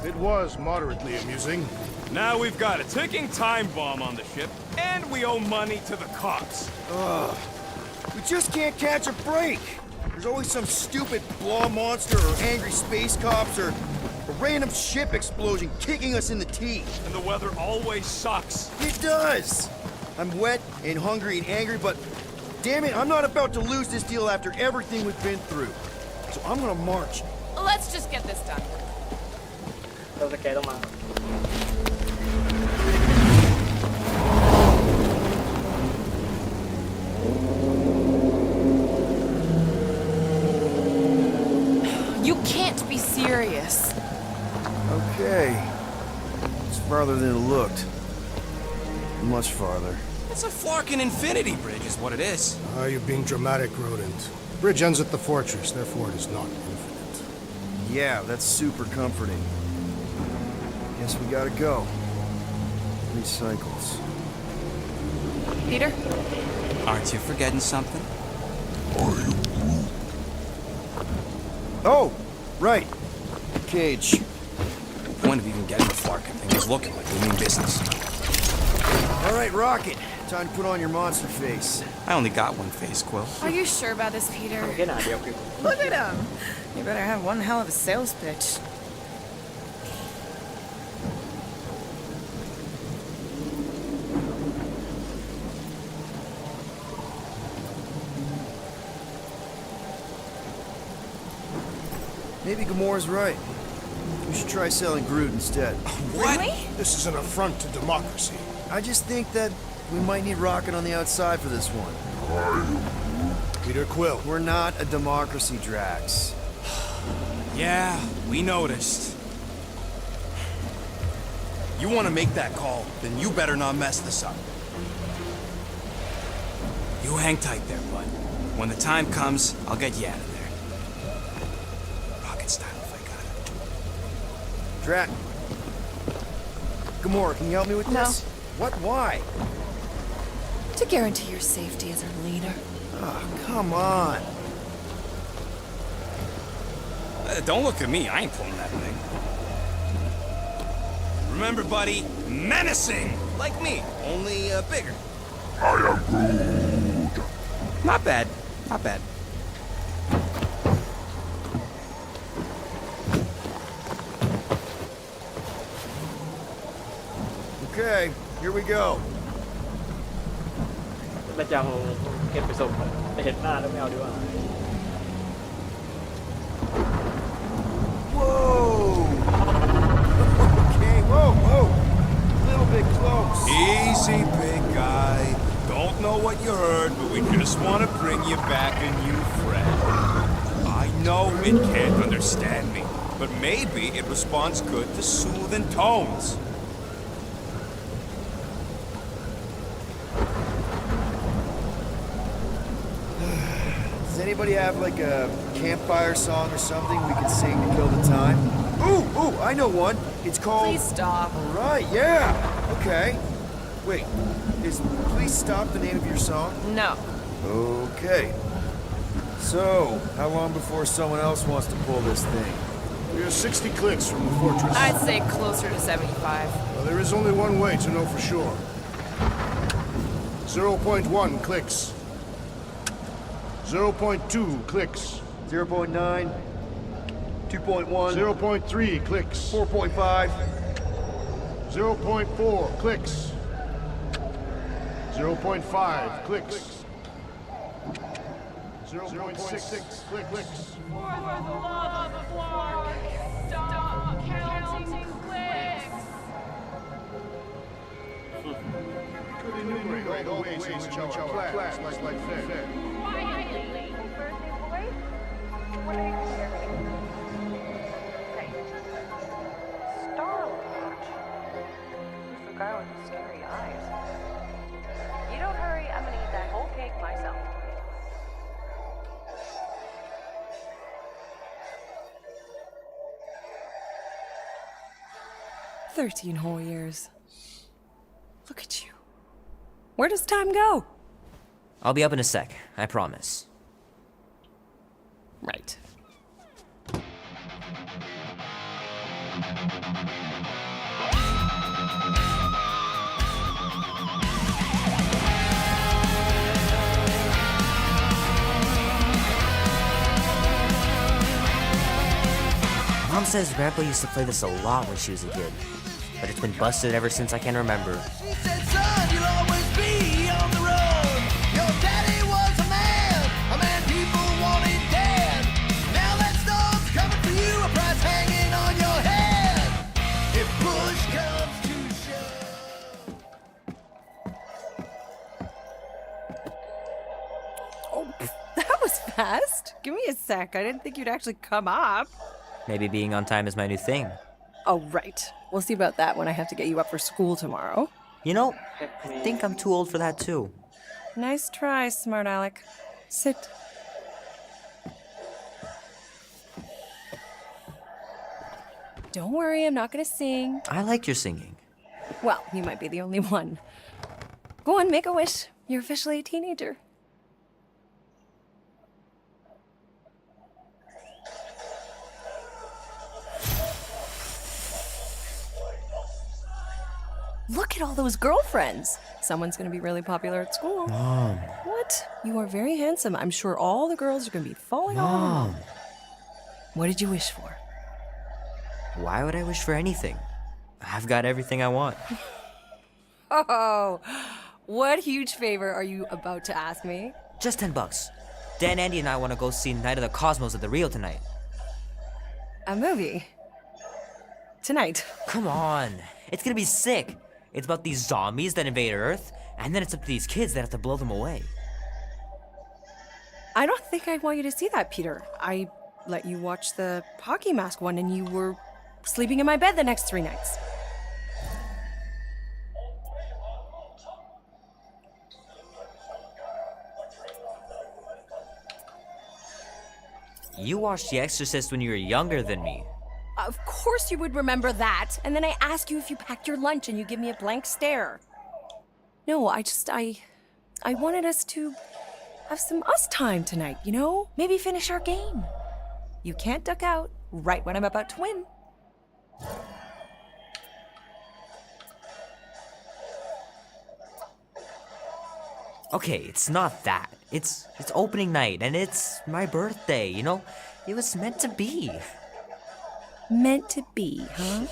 It was moderately amusing.
Now we've got a ticking time bomb on the ship, and we owe money to the cops.
Ugh. We just can't catch a break. There's always some stupid blah monster or angry space cops or a random ship explosion kicking us in the teeth.
And the weather always sucks.
It does. I'm wet and hungry and angry, but damn it, I'm not about to lose this deal after everything we've been through. So I'm gonna march.
Let's just get this done.
เราสแกนต้องมา
You can't be serious.
Okay. It's farther than it looked. Much farther.
It's a flarkin' infinity bridge is what it is.
You're being dramatic, Rodent. Bridge ends at the fortress, therefore it is not infinite.
Yeah, that's super comforting. Guess we gotta go. 3 cycles.
Peter?
Aren't you forgetting something?
Oh, right. Cage.
The point of even getting the flarkin' thing is looking like we mean business.
All right, Rocket. Time to put on your monster face.
I only got one face, Quill.
Are you sure about this, Peter?
แค่หนาเดียวคือ
Look at him. You better have one hell of a sales pitch.
Maybe Gamora's right. We should try selling Groot instead.
Really?
This is an affront to democracy.
I just think that we might need Rocket on the outside for this one.
Peter Quill.
We're not a democracy, Drax.
Yeah, we noticed. You want to make that call, then you better not mess this up. You hang tight there, bud. When the time comes, I'll get you out of there. Rocket style if I got it.
Drax. Gamora, can you help me with
No.
this? What? Why?
To guarantee your safety as our leader.
Oh, come on.
Don't look at me, I ain't pulling that thing. Remember, buddy, menacing! Like me, only bigger. Not bad, not bad.
Okay, here we go.
น่าจะเอาเก็บไปส่งไปเห็นหน้าแล้วไม่เอาดีกว่า
Whoa! Okay, whoa! A little bit close.
Easy, big guy. Don't know what you heard, but we just want to bring you back a new friend. I know it can't understand me, but maybe it responds good to soothing tones.
Does anybody have like a campfire song or something we can sing to kill the time? Ooh, I know one. It's called...
Please stop.
All right, yeah. Okay. Wait, is Please Stop the name of your song?
No.
Okay. So, how long before someone else wants to pull this thing?
We are 60 clicks from the fortress.
I'd say closer to 75.
Well, there is only one way to know for sure. 0.1 clicks. 0.2 clicks.
0.9, 2.1,
0.3 clicks.
4.5.
0.4 clicks. 0.5 clicks. 0.6 clicks. Could enumerate all the ways in which our class like fair.
Star-Lord? Who's the guy with the scary eyes? You don't hurry, I'm gonna eat that whole cake myself.
"13 whole years. Look at you. Where does time go?"
I'll be up in a sec, I promise.
Right.
Mom says Grandpa used to play this a lot when she was a kid, but it's been busted ever since I can remember.
She said, son, you'll always be on the road. Your daddy was a man people wanted dead. Now that storm's coming for you, a price hanging on your head. If push comes to shove.
Oh, that was fast. Give me a sec. I didn't think you'd actually come up.
Maybe being on time is my new thing.
Oh, right. We'll see about that when I have to get you up for school tomorrow.
You know, I think I'm too old for that too.
Nice try, smart Alec. Sit. Don't worry, I'm not gonna sing.
I like your singing.
Well, you might be the only one. Go on, make a wish. You're officially a teenager. Look at all those girlfriends. Someone's gonna be really popular at school.
Mom.
What? You are very handsome. I'm sure all the girls are gonna be falling on you.
Mom.
What did you wish for?
Why would I wish for anything? I've got everything I want.
Oh, what huge favor are you about to ask me?
Just $10. Dan, Andy, and I want to go see Night of the Cosmos at the Rio tonight.
A movie? Tonight.
Come on. It's gonna be sick. It's about these zombies that invade Earth, and then it's up to these kids that have to blow them away.
I don't think I want you to see that, Peter. I let you watch the hockey mask one and you were sleeping in my bed the next 3 nights.
You watched The Exorcist when you were younger than me.
Of course you would remember that. And then I ask you if you packed your lunch and you give me a blank stare. No, I wanted us to have some us time tonight, you know? Maybe finish our game. You can't duck out right when I'm about to win.
Okay, it's not that. It's opening night, and it's my birthday, you know? It was meant to be.
Meant to be, huh?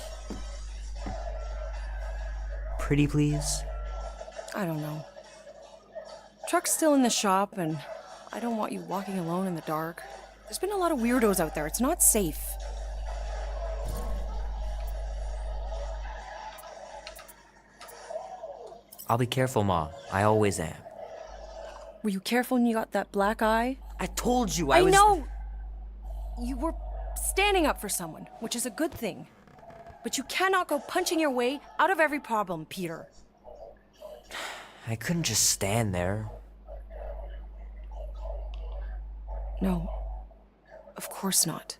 Pretty please?
I don't know. Truck's still in the shop, and I don't want you walking alone in the dark. There's been a lot of weirdos out there. It's not safe.
I'll be careful, Ma. I always am.
Were you careful when you got that black eye?
I told you I was...
know! You were standing up for someone, which is a good thing. But you cannot go punching your way out of every problem, Peter.
I couldn't just stand there.
No. Of course not.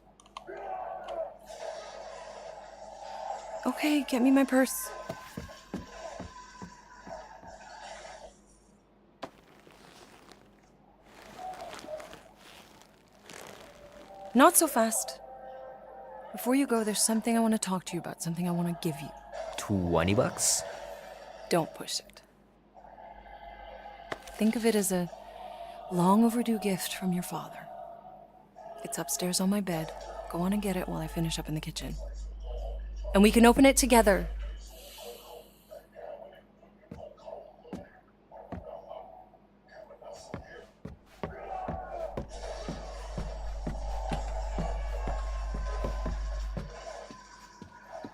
Okay, get me my purse. Not so fast. Before you go, there's something I want to talk to you about, something I want to give you.
$20?
Don't push it. Think of it as a long overdue gift from your father. It's upstairs on my bed. Go on and get it while I finish up in the kitchen. And we can open it together.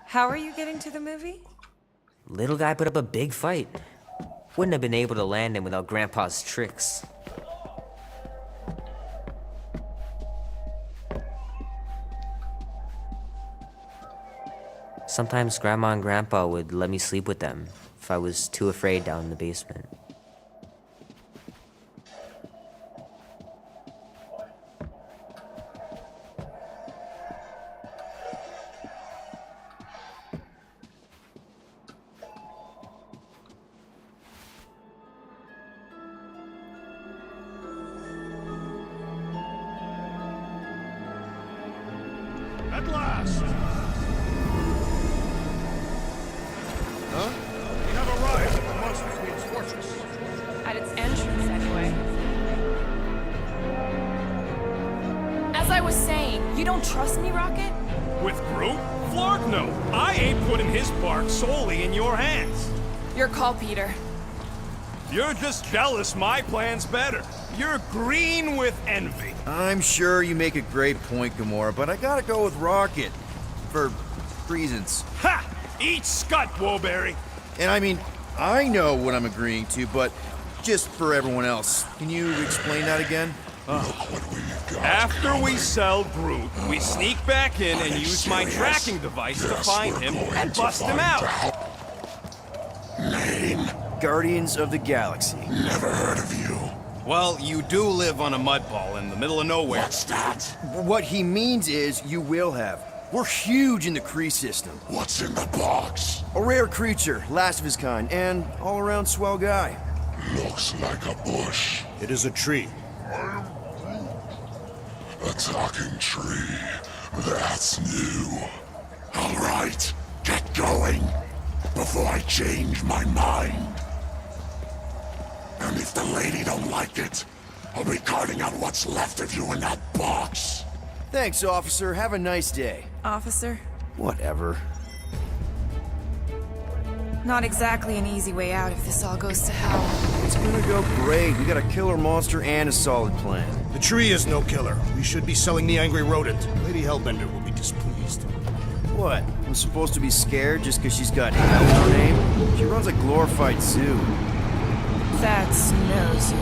How are you getting to the movie?
Little guy put up a big fight. Wouldn't have been able to land him without Grandpa's tricks. Sometimes Grandma and Grandpa would let me sleep with them if I was too afraid down in the basement.
At last! Huh? We have arrived at the Monster Queen's fortress.
At its entrance, anyway. As I was saying, you don't trust me, Rocket?
With Groot? Flark no! I ain't putting his bark solely in your hands.
Your call, Peter.
You're just jealous my plan's better. You're green with envy.
I'm sure you make a great point, Gamora, but I gotta go with Rocket. For reasons.
Ha! Eat scut, Woolberry!
And I mean, I know what I'm agreeing to, but just for everyone else, can you explain that again?
After we sell Groot, we sneak back in and use my tracking device to find him and bust him out.
Name? Guardians of the Galaxy.
Never heard of you.
Well, you do live on a mud ball in the middle of nowhere.
What's that?
What he means is you will have. We're huge in the Kree system.
What's in the box?
A rare creature, last of his kind, and all-around swell guy.
Looks like a bush.
It is a tree.
A talking tree. That's new. All right, get going before I change my mind. And if the lady don't like it, I'll be carting out what's left of you in that box.
Thanks, officer. Have a nice day.
Officer?
Whatever.
Not exactly an easy way out if this all goes to hell.
It's gonna go great. We got a killer monster and a solid plan.
The tree is no killer. We should be selling the angry rodent. Lady Hellbender will be displeased.
What? I'm supposed to be scared just because she's got hell in her name? She runs a glorified zoo.
That's no zoo.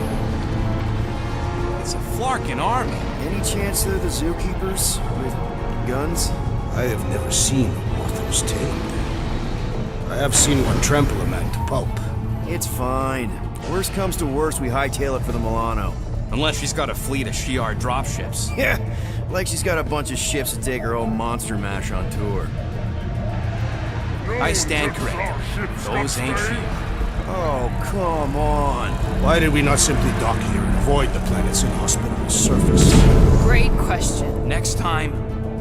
It's a Flarkin army.
Any chance they're the zookeepers? With guns?
I have never seen authors tamed. I have seen one trample a man to pulp.
It's fine. Worst comes to worst, we hightail it for the Milano.
Unless she's got a fleet of Shi'ar dropships.
Yeah, like she's got a bunch of ships to take her own monster mash on tour.
I stand corrected. Those ain't Shi'ar.
Oh, come on.
Why did we not simply dock here and avoid the planet's inhospitable surface?
Great question.
Next time,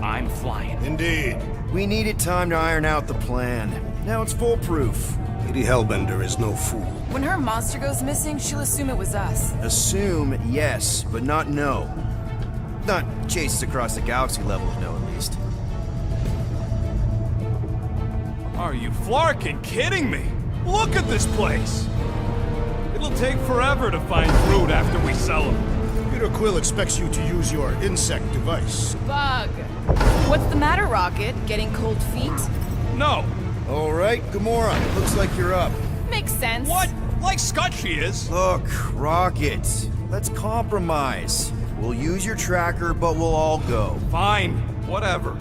I'm flying.
Indeed.
We needed time to iron out the plan. Now it's foolproof.
Lady Hellbender is no fool.
When her monster goes missing, she'll assume it was us.
Assume, yes, but not no. Not chase us across the galaxy level of no, at least.
Are you Flarkin kidding me? Look at this place! It'll take forever to find fruit after we sell them.
Peter Quill expects you to use your insect device.
Bug. What's the matter, Rocket? Getting cold feet?
No.
All right, Gamora, looks like you're up.
Makes sense.
What? Like Scott she is.
Look, Rocket, let's compromise. We'll use your tracker, but we'll all go.
Fine. Whatever.
A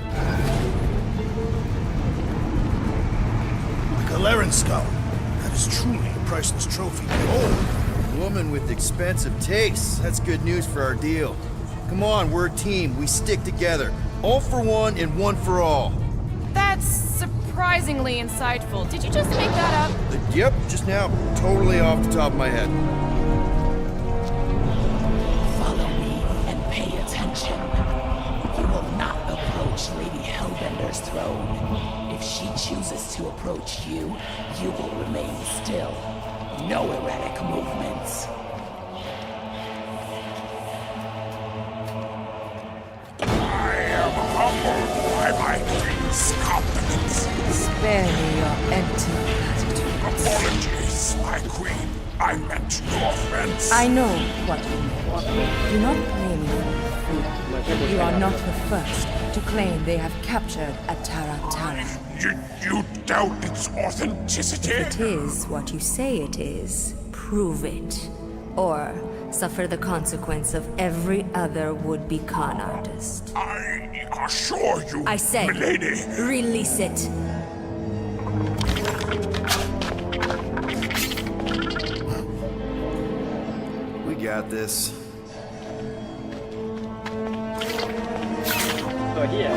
Galarian skull. That is truly a priceless trophy.
Oh, woman with expensive tastes. That's good news for our deal. Come on, we're a team. We stick together. All for one and one for all.
That's surprisingly insightful. Did you just make that up?
Yep, just now. Totally off the top of my head.
Follow me and pay attention. You will not approach Lady Hellbender's throne. If she chooses to approach you, you will remain still. No erratic movements.
I am humbled by my king's competence.
Spare me your empty platitudes.
Apologies, my queen. I meant no offense.
I know what you meant. Do not blame me. You are not the first to claim they have captured a Tara.
You doubt its authenticity?
If it is what you say it is, prove it. Or suffer the consequence of every other would-be con artist.
I assure you,
I say,
milady.
Release it.
We got this.
ตัวเหี้ย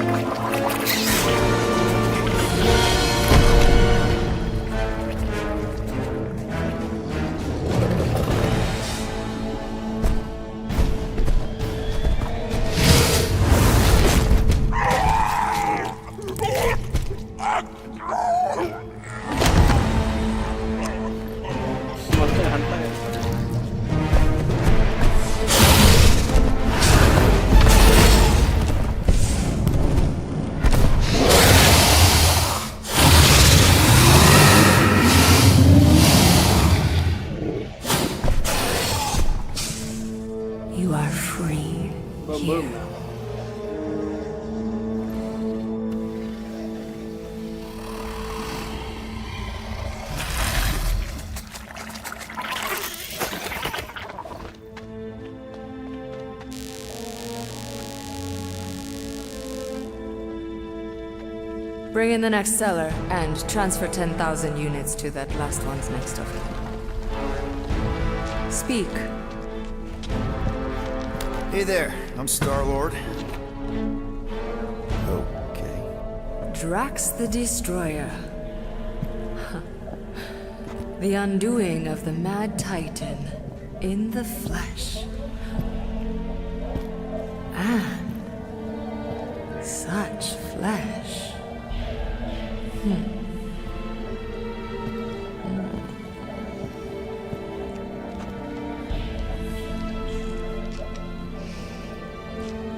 Monster Hunter.
You are free here. Bring in the next seller and transfer 10,000 units to that last one's next of kin. Speak.
Hey there, I'm Star-Lord. Okay.
Drax the Destroyer. The undoing of the Mad Titan in the flesh. And such flesh.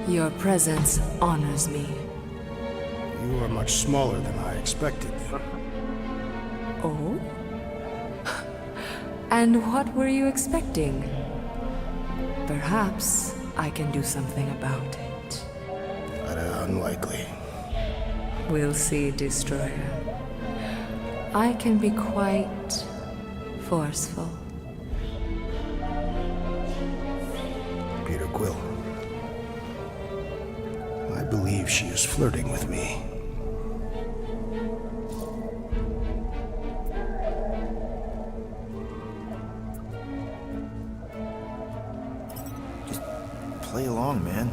Your presence honors me.
You are much smaller than I expected.
Oh? And what were you expecting? Perhaps
I can do something about it.
But unlikely.
We'll see, Destroyer. I can be quite forceful.
Peter Quill. I believe she is flirting with me.
Play along, man.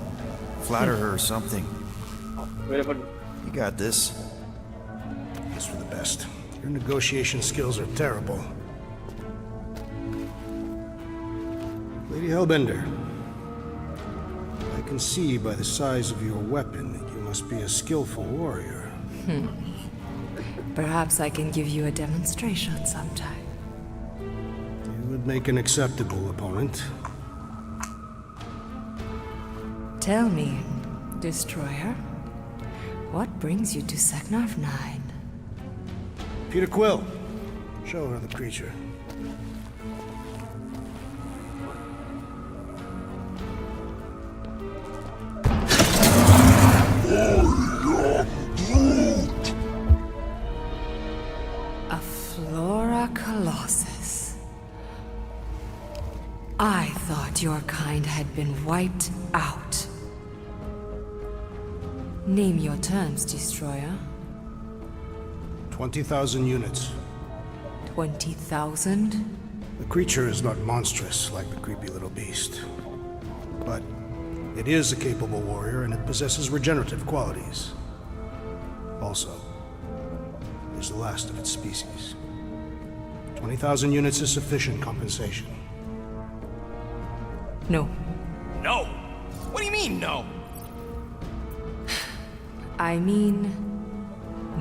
Flatter her or something.
เวลาคน
You got this.
It's for the best. Your negotiation skills are terrible. Lady Hellbender, I can see by the size of your weapon that you must be a skillful warrior.
Perhaps I can give you a demonstration sometime.
You would make an acceptable opponent.
Tell me, Destroyer, what brings you to Seknarf 9?
Peter Quill, show her the creature.
A Flora Colossus. I thought your kind had been wiped out. Name your terms, Destroyer.
20,000 units.
20,000?
The creature is not monstrous like the creepy little beast. But it is a capable warrior and it possesses regenerative qualities. Also, it is the last of its species. 20,000 units is sufficient compensation.
No.
No! What do you mean, no?
I mean,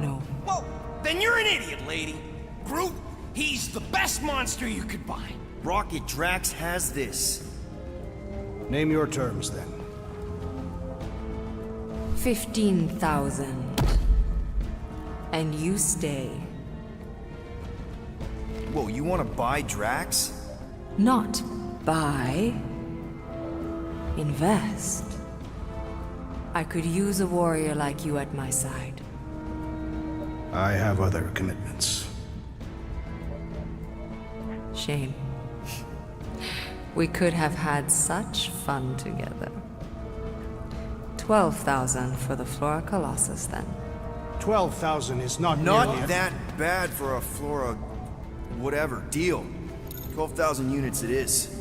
no.
Well, then you're an idiot, lady. Groot, he's the best monster you could buy.
Rocket Drax has this.
Name your terms then.
15,000. And you stay.
Whoa, you want to buy Drax?
Not buy. Invest. I could use a warrior like you at my side.
I have other commitments.
Shame. We could have had such fun together. 12,000 for the Flora Colossus, then.
12,000 is not
Not
nearly
that bad for a Flora... whatever, deal. 12,000 units it is.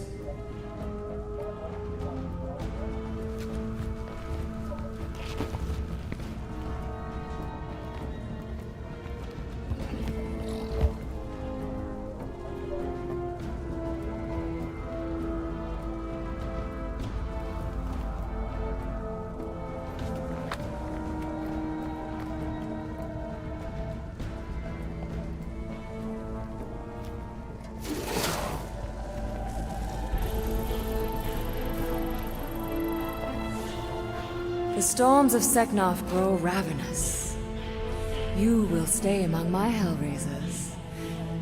The storms of Seknarf grow ravenous. You will stay among my Hellraisers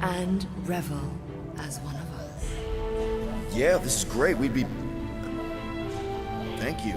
and revel as one of us.
Yeah, this is great. We'd be... Thank you.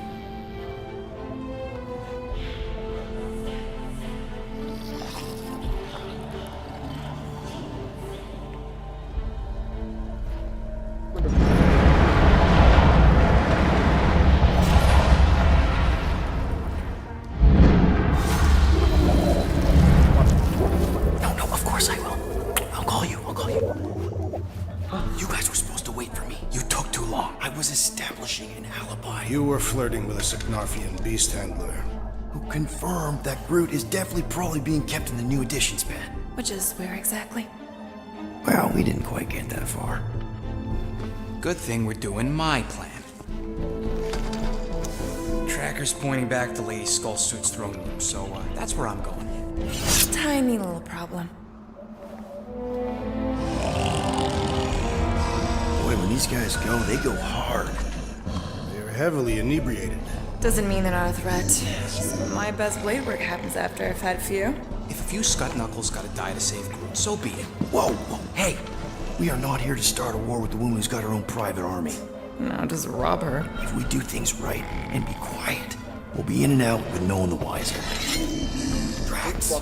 You were flirting with a Seknarfian beast handler.
Who confirmed that Groot is definitely probably being kept in the new editions pen.
Which is where exactly?
Well, we didn't quite get that far.
Good thing we're doing my plan. Tracker's pointing back to Lady Skullsuit's throne room, so that's where I'm going.
Tiny little problem.
Boy, when these guys go, they go hard.
They're heavily inebriated.
Doesn't mean they're not a threat. My best blade work happens after I've had a few.
If a few Scott Knuckles gotta die to save Groot, so be it.
Whoa, whoa, hey! We are not here to start a war with the woman who's got her own private army.
Now just rob her.
If we do things right and be quiet, we'll be in and out with no one the wiser. Drax,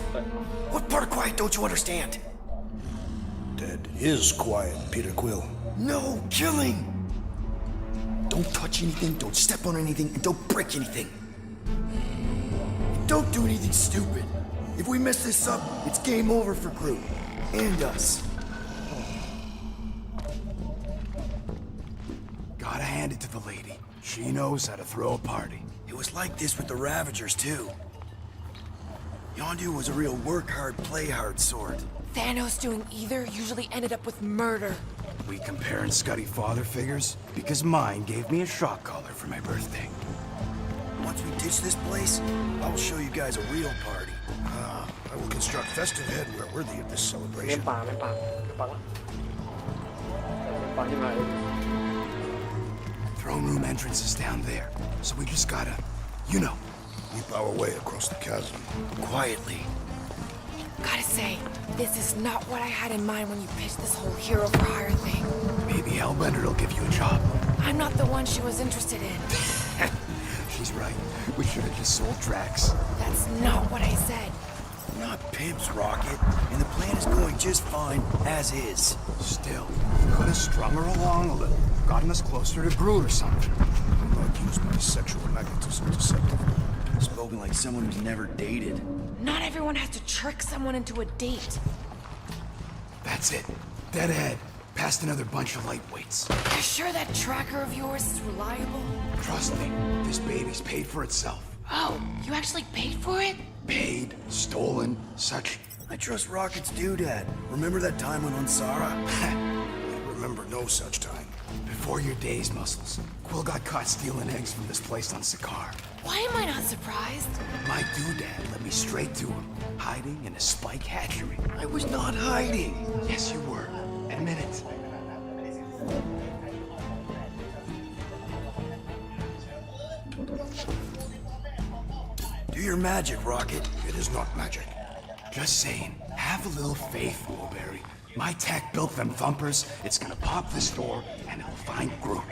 what part of quiet don't you understand?
Dead is quiet, Peter Quill.
No killing! Don't touch anything, don't step on anything, and don't break anything. Don't do anything stupid. If we mess this up, it's game over for Groot. And us.
Gotta hand it to the lady. She knows how to throw a party.
It was like this with the Ravagers, too. Yondu was a real work hard, play hard sort.
Thanos doing either usually ended up with murder.
We comparing Scuddy father figures? Because mine gave me a shock collar for my birthday.
Once we ditch this place, I will show you guys a real party.
I will construct festive headwear worthy of this celebration.
ไม่ป่าที่มาเอง
Throne room entrance is down there, so we just gotta, you know.
Leap our way across the chasm.
Quietly.
Gotta say, this is not what I had in mind when you pitched this whole hero for hire thing.
Maybe Hellbender will give you a job.
I'm not the one she was interested in.
She's right. We should have just sold Drax.
That's not what I said.
Not pimps, Rocket. And the plan is going just fine, as is.
Still, could have strung her along a little. Gotten us closer to Groot or something.
I'm not used my sexual magnetism deceptively.
Spoken like someone who's never dated.
Not everyone has to trick someone into a date.
That's it. Dead ahead. Past another bunch of lightweights.
You sure that tracker of yours is reliable?
Trust me, this baby's paid for itself.
Oh, you actually paid for it?
Paid, stolen, such.
I trust Rocket's doodad. Remember that time when on Sara?
I remember no such time.
Before your days, Muscles. Quill got caught stealing eggs from this place on Sakaar.
Why am I not surprised?
My doodad led me straight to him, hiding in a spike hatchery.
I was not hiding.
Yes, you were. Admit it.
Do your magic, Rocket.
It is not magic.
Just saying, have a little faith, Mulberry. My tech built them thumpers. It's gonna pop this door, and it'll find Groot.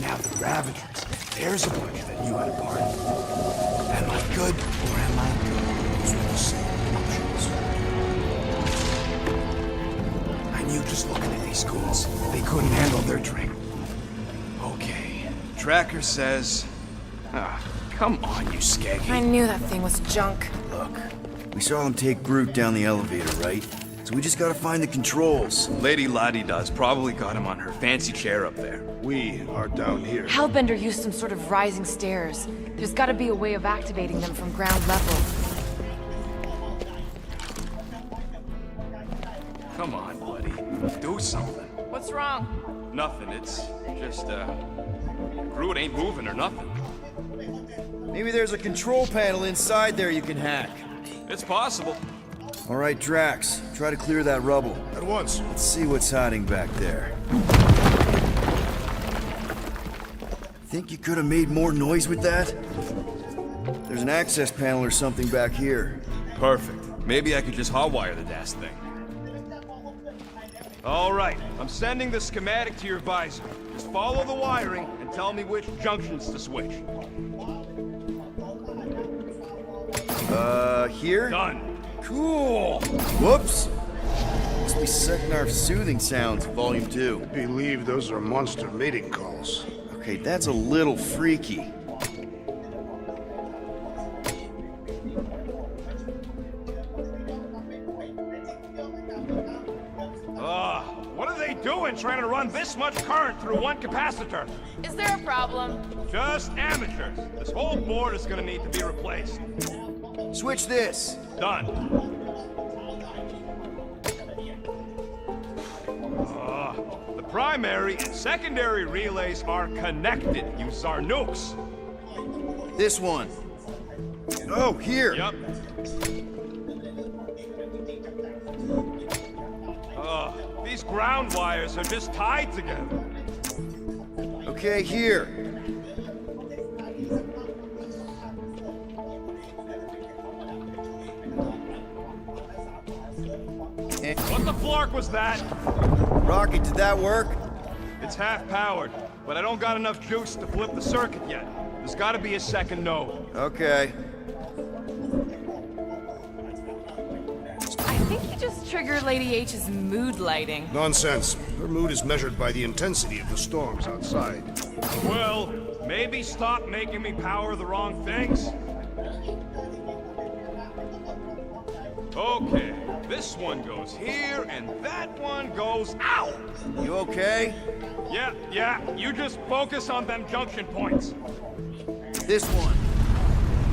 Now the Ravagers. There's a bunch that knew how to party. Am I good or am I good?
Those were the same options.
I knew just looking at these schools, they couldn't handle their drink. Okay. Tracker says... come on, you skaggy.
I knew that thing was junk.
Look, we saw them take Groot down the elevator, right? So we just gotta find the controls.
Lady Ladi-Da's probably got him on her fancy chair up there.
We are down here.
Hellbender used some sort of rising stairs. There's gotta be a way of activating them from ground level.
Come on, buddy. Do something.
What's wrong?
Nothing. It's just, Groot ain't moving or nothing.
Maybe there's a control panel inside there you can hack.
It's possible.
All right, Drax, try to clear that rubble.
At once.
Let's see what's hiding back there. Think you could have made more noise with that? There's an access panel or something back here.
Perfect. Maybe I could just hotwire the DAS thing. All right, I'm sending the schematic to your visor. Just follow the wiring and tell me which junctions to switch.
Here?
Done.
Cool. Whoops. Must be Seknarf's soothing sounds, Volume 2.
I believe those are monster mating calls.
Okay, that's a little freaky.
What are they doing trying to run this much current through one capacitor?
Is there a problem?
Just amateurs. This whole board is gonna need to be replaced.
Switch this.
Done. The primary and secondary relays are connected. Use our nukes.
This one. Oh, here.
Yep. These ground wires are just tied together.
Okay, here.
What the flark was that?
Rocket, did that work?
It's half powered, but I don't got enough juice to flip the circuit yet. There's gotta be a second node.
Okay.
I think you just triggered Lady H's mood lighting.
Nonsense. Her mood is measured by the intensity of the storms outside.
Well, maybe stop making me power the wrong things? Okay, this one goes here, and that one goes out!
You okay?
Yeah, you just focus on them junction points.
This one.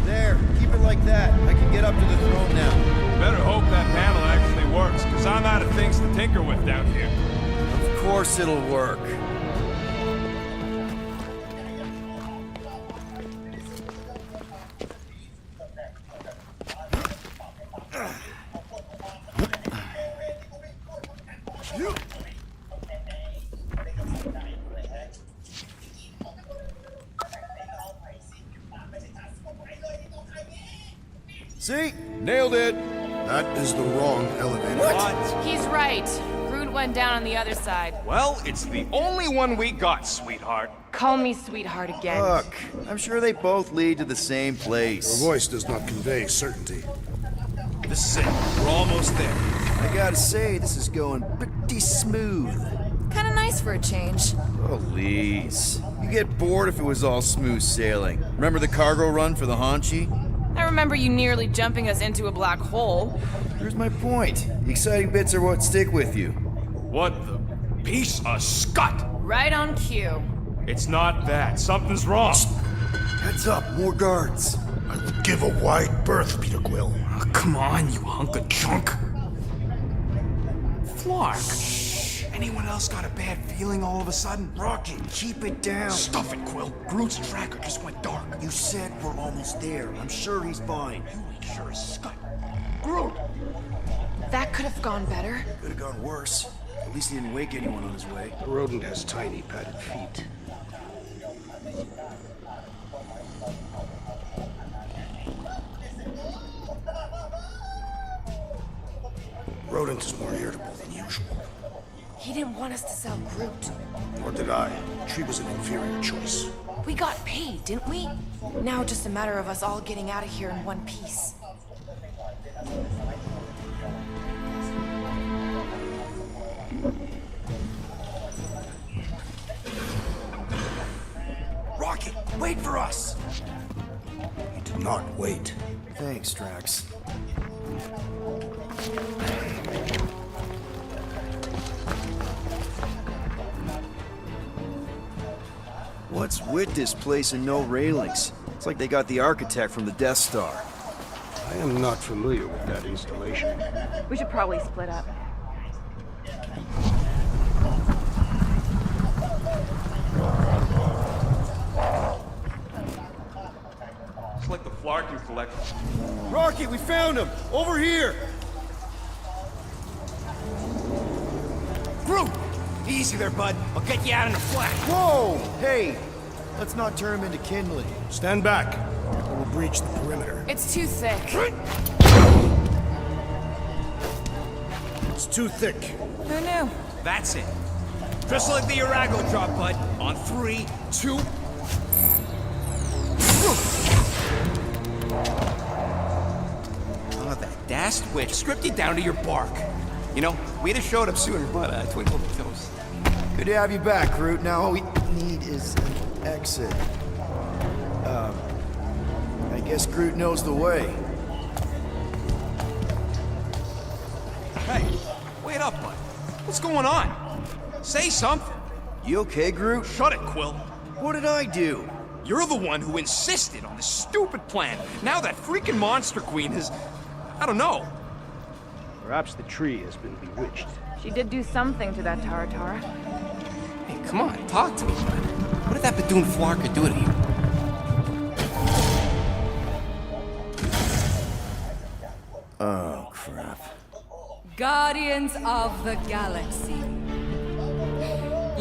There, keep it like that. I can get up to the throne now.
Better hope that panel actually works, because I'm out of things to tinker with down here.
Of course it'll work. See? Nailed it!
That is the wrong elevator.
What?
He's right. Groot went down on the other side.
Well, it's the only one we got, sweetheart.
Call me sweetheart again.
Look, I'm sure they both lead to the same place.
Her voice does not convey certainty.
This is it. We're almost there.
I gotta say, this is going pretty smooth.
Kinda nice for a change.
Please. You get bored if it was all smooth sailing. Remember the cargo run for the Hanshi?
I remember you nearly jumping us into a black hole.
Here's my point. The exciting bits are what stick with you.
What the piece of scut?
Right on cue.
It's not that. Something's wrong.
Heads up, more guards.
I will give a wide berth, Peter Quill.
Oh, come on, you hunk of junk. Flark. Anyone else got a bad feeling all of a sudden?
Rocky, keep it down.
Stuff it, Quill. Groot's tracker just went dark.
You said we're almost there. I'm sure he's fine.
You ain't sure as scut.
Groot!
That could have gone better.
Could have gone worse. At least he didn't wake anyone on his way.
The rodent has tiny padded feet. Rodent is more irritable than usual.
He didn't want us to sell Groot.
Nor did I. She was an inferior choice.
We got paid, didn't we? Now just a matter of us all getting out of here in one piece.
Rocket, wait for us!
He did not wait.
Thanks, Drax. What's with this place and no railings? It's like they got the architect from the Death Star.
I am not familiar with that installation.
We should probably split up.
It's like the Flarkin collection.
Rocky, we found him! Over here!
Groot! Easy there, bud. I'll get you out in a flash.
Whoa! Hey! Let's not turn him into kindling.
Stand back. Or we'll breach the perimeter.
It's too thick.
It's too thick.
Who knew?
That's it. Just like the Arago drop, bud. On 3, 2... Oh, that dashed witch stripped you down to your bark. You know, we'd have showed up sooner, but twinkled the toes.
Good to have you back, Groot. Now all we need is an exit. I guess Groot knows the way.
Hey, wait up, bud. What's going on? Say something.
You okay, Groot?
Shut it, Quill.
What did I do?
You're the one who insisted on this stupid plan. Now that freaking Monster Queen has... I don't know.
Perhaps the tree has been bewitched.
She did do something to that Tara.
Hey, come on, talk to me, bud. What did that Badoon Flarka do to you?
Oh, crap.
Guardians of the Galaxy.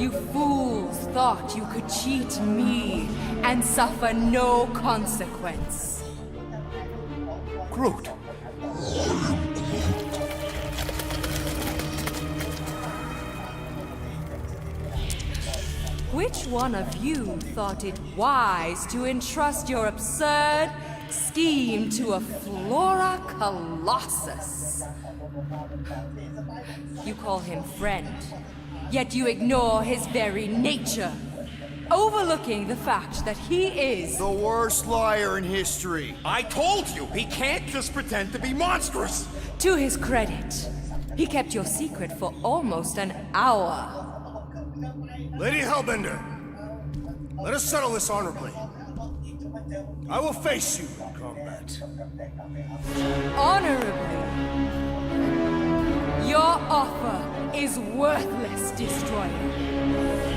You fools thought you could cheat me and suffer no consequence.
Groot.
which one of you thought it wise to entrust your absurd scheme to a Flora Colossus? You call him friend, yet you ignore his very nature, overlooking the fact that he is
the worst liar in history.
I told you, he can't just pretend to be monstrous.
To his credit, he kept your secret for almost an hour.
Lady Hellbender, let us settle this honorably. I will face you in combat.
Honorably? Your offer is worthless, Destroyer.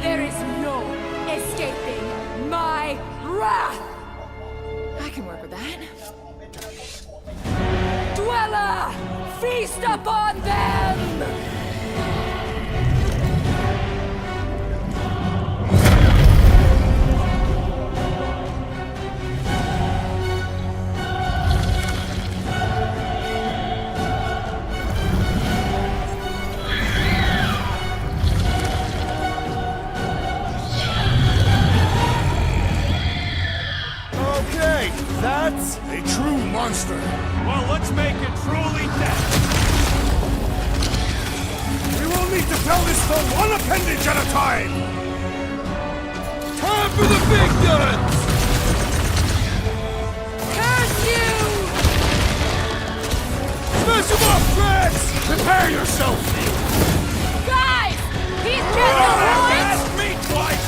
There is no escaping my wrath!
I can work with that.
Dweller! Feast upon them!
Okay, that's
a true monster.
Well, let's make it truly dead.
We will need to tell this for one appendage at a time.
Time for the big guns!
Curse you!
Smash him up, Drax!
Prepare yourself!
Guys! He's getting the point!
Ask me twice!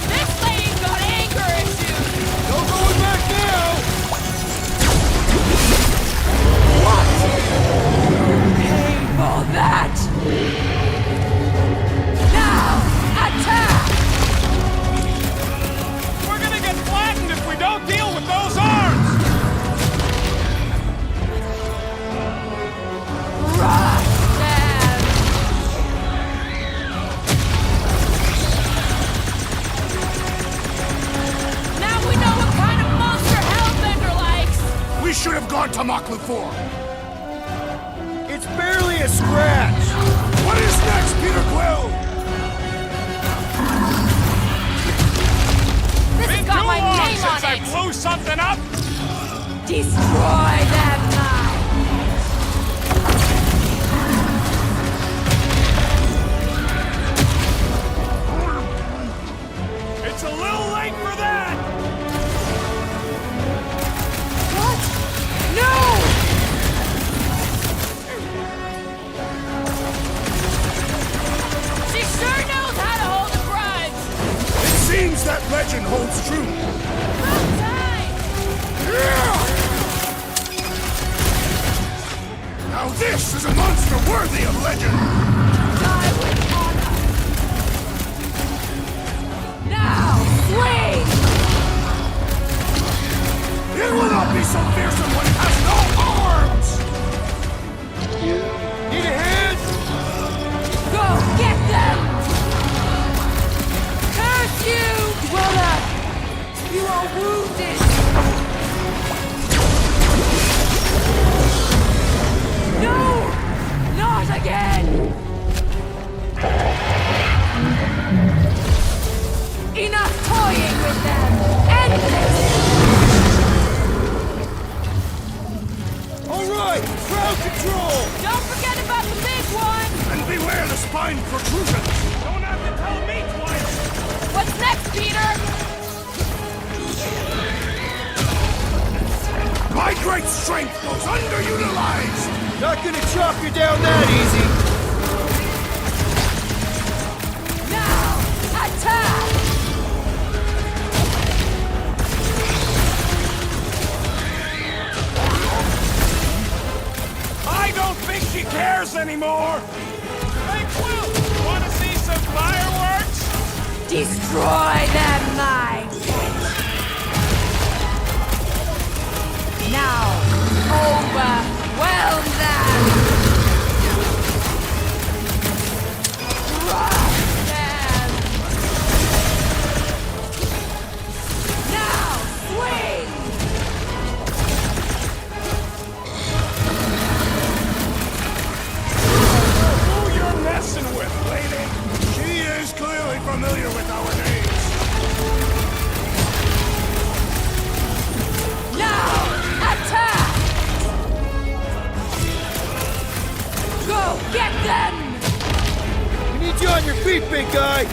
This lady's got anger issues!
No going back now!
Pay for that! Now, attack!
We're gonna get flattened if we don't deal with those arms!
Rush them! Now we know what kind of monster Hellbender likes!
We should have gone to Maklu 4.
It's barely a scratch!
What is next, Peter Quill?
This has got my name
Since I
on it!
blew something up?
Destroy them, Knight!
It's a little late for that!
What? No! She sure knows how to hold a grudge!
It seems that legend holds true.
About time!
Now this is a monster worthy of legend.
Die with honor! Now, swing!
It will not be so fearsome when it has no arms!
Need a hand?
Go get them! Curse you, Dweller! You are wounded! No! Not again! Enough toying with them! End this!
Alright, crowd control!
Don't forget about the big one!
And beware the spine protrusions!
Don't have to tell me twice!
What's next, Peter?
My great strength goes underutilized!
Not gonna chop you down that easy!
Now, attack!
I don't think she cares anymore! Hey, Quill! Wanna see some fireworks?
Destroy them, mine! Now, overwhelm them! Crush them! Now, swing!
feet, big guy!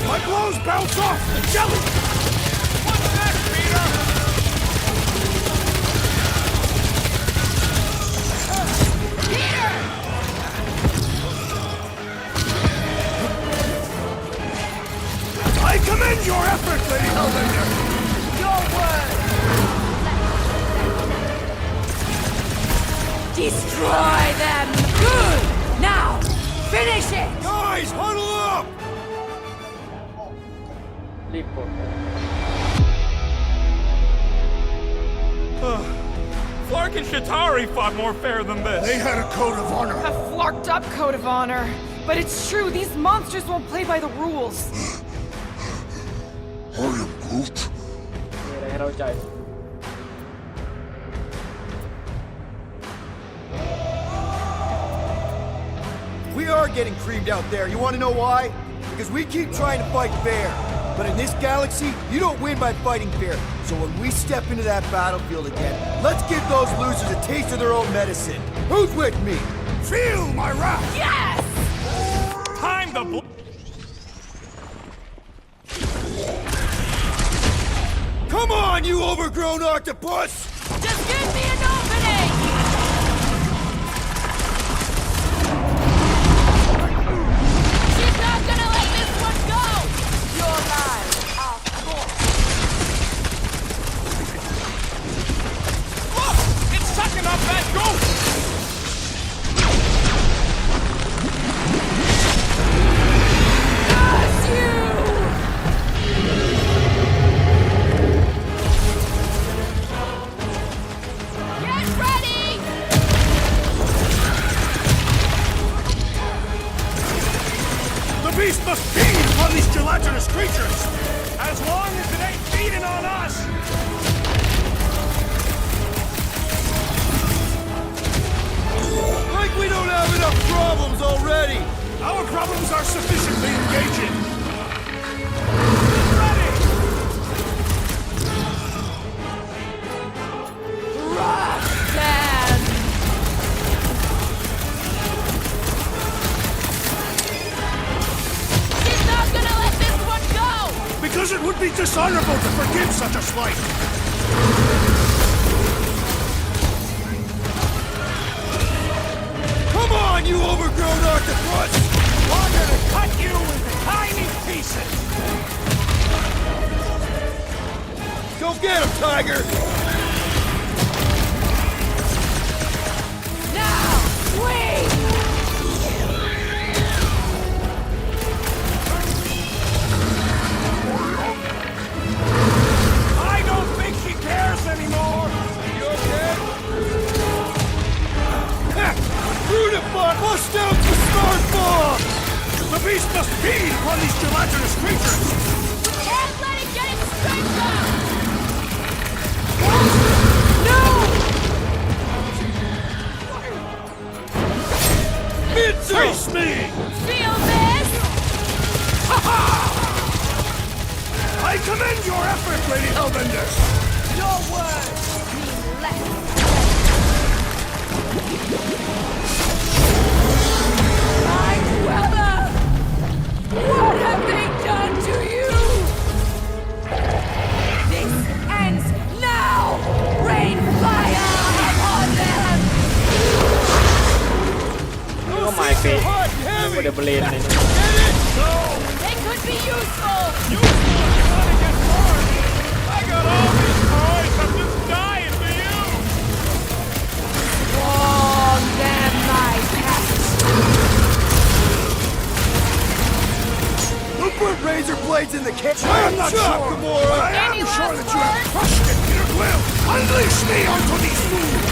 My blows bounce off the jelly! What's next, Peter? I commend your effort, Lady Hellbender!
Your word! Destroy them! Good! Now, finish it!
Guys, huddle up!
รีบกด
Flark and Shatari fought more fair than this.
They had a code of honor.
A flarked up code of honor. But it's true, these monsters won't play by the rules.
I am Groot.
มีอะไรให้เราใจ
We are getting creamed out there. You want to know why? Because we keep trying to fight fair. But in this galaxy, you don't win by fighting fair. So when we step into that battlefield again, let's give those losers a taste of their own medicine. Who's with me?
Feel my wrath!
Yes!
Time to
Come on, you overgrown octopus!
Just give me an opening! She's not gonna let this one go! You're mine, of course.
Look! It's sucking up that ghost!
Curse you! Get ready!
The beast must feed upon these gelatinous creatures!
As long as it ain't feeding on us!
Like we don't have enough problems already!
Our problems are sufficiently engaging!
Roxanne! She's not gonna let this one go!
Because it would be dishonorable to forgive such a slight!
Come on, you overgrown octopus!
We're gonna cut you into tiny pieces!
Go get him, Tiger!
Now, swing!
I don't think she cares anymore!
You okay? Brutibot, bust out the start bomb!
The beast must feed upon these gelatinous creatures!
Can't let it get its strength up!
Mitsu!
Face me!
Feel this?
I commend your effort, Lady Hellbender!
Your words mean less. My brother! What have they done to you? This ends now! Rain fire upon them!
นี่ก็หมายเฟสนี่ก็เดบเลนเลย
They could be useful!
I got all these toys, I'm just dying for you!
Warm them, my pets!
Who put razor blades in the kitchen?
I'm not sure, but I am
Any
sure
last
that you have
words?
crushed it, Peter Quill! Unleash me onto these fools!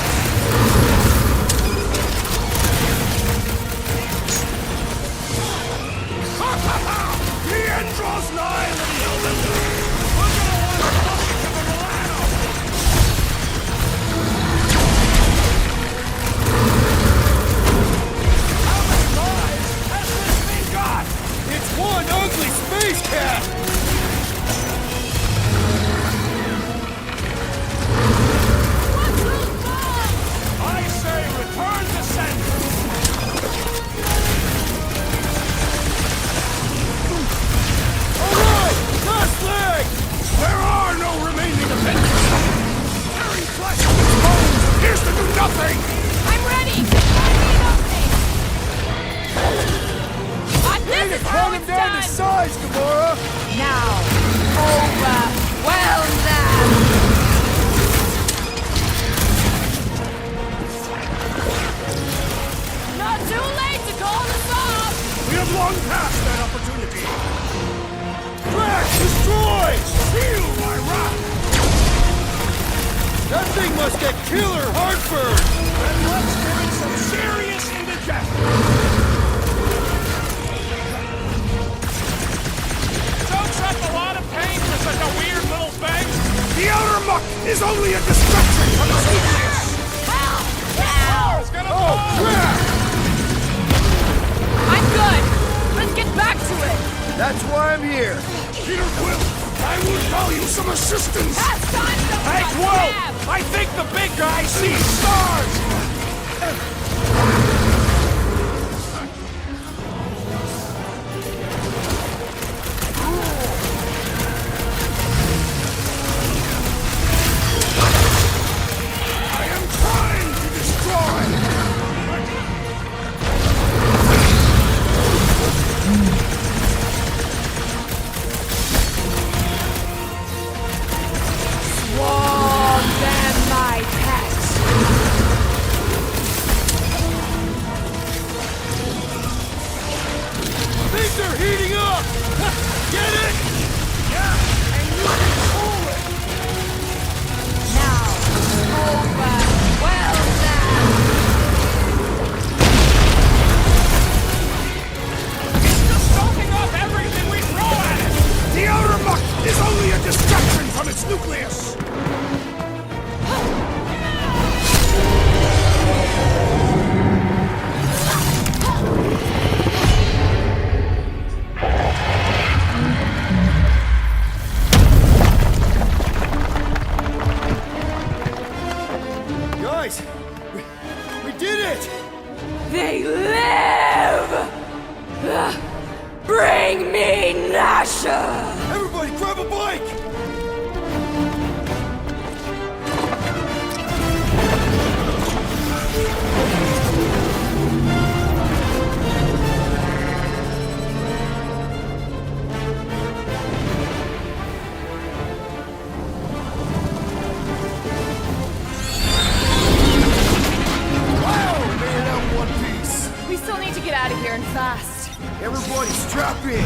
The end draws nigh, Lady Hellbender! We're gonna want to push it to the Milano! How many lives has this thing got?
It's one ugly space cat!
I say return to sender!
nothing!
I'm ready! I need opening! This is how it's done!
size, Gamora!
Now, overwhelm them! Not too late to call this off!
We have long passed that opportunity. Crash, destroy! Feel my wrath!
That thing must get killer heartburn!
And let's give it some serious indigestion!
Don't such a lot of pain for such a weird little thing!
The outer muck is only a distraction from the nucleus!
Help! Help!
It's gonna
Oh, crap!
I'm good! Let's get back to it!
That's why I'm here.
Peter Quill, I will call you some assistance!
Past time to
Hey, Quill! I think the big guy sees stars!
I am trying to destroy!
Swarm them, my pets!
Things are heating up! Get it?
Yeah, and you control it!
Now, overwhelm them!
It's just soaking up everything we throw at it!
The outer muck is only a distraction from its nucleus!
Guys, we did it!
They live! Bring me Nasha!
Everybody grab a bike!
We still need to get out of here and fast.
Everybody strap in!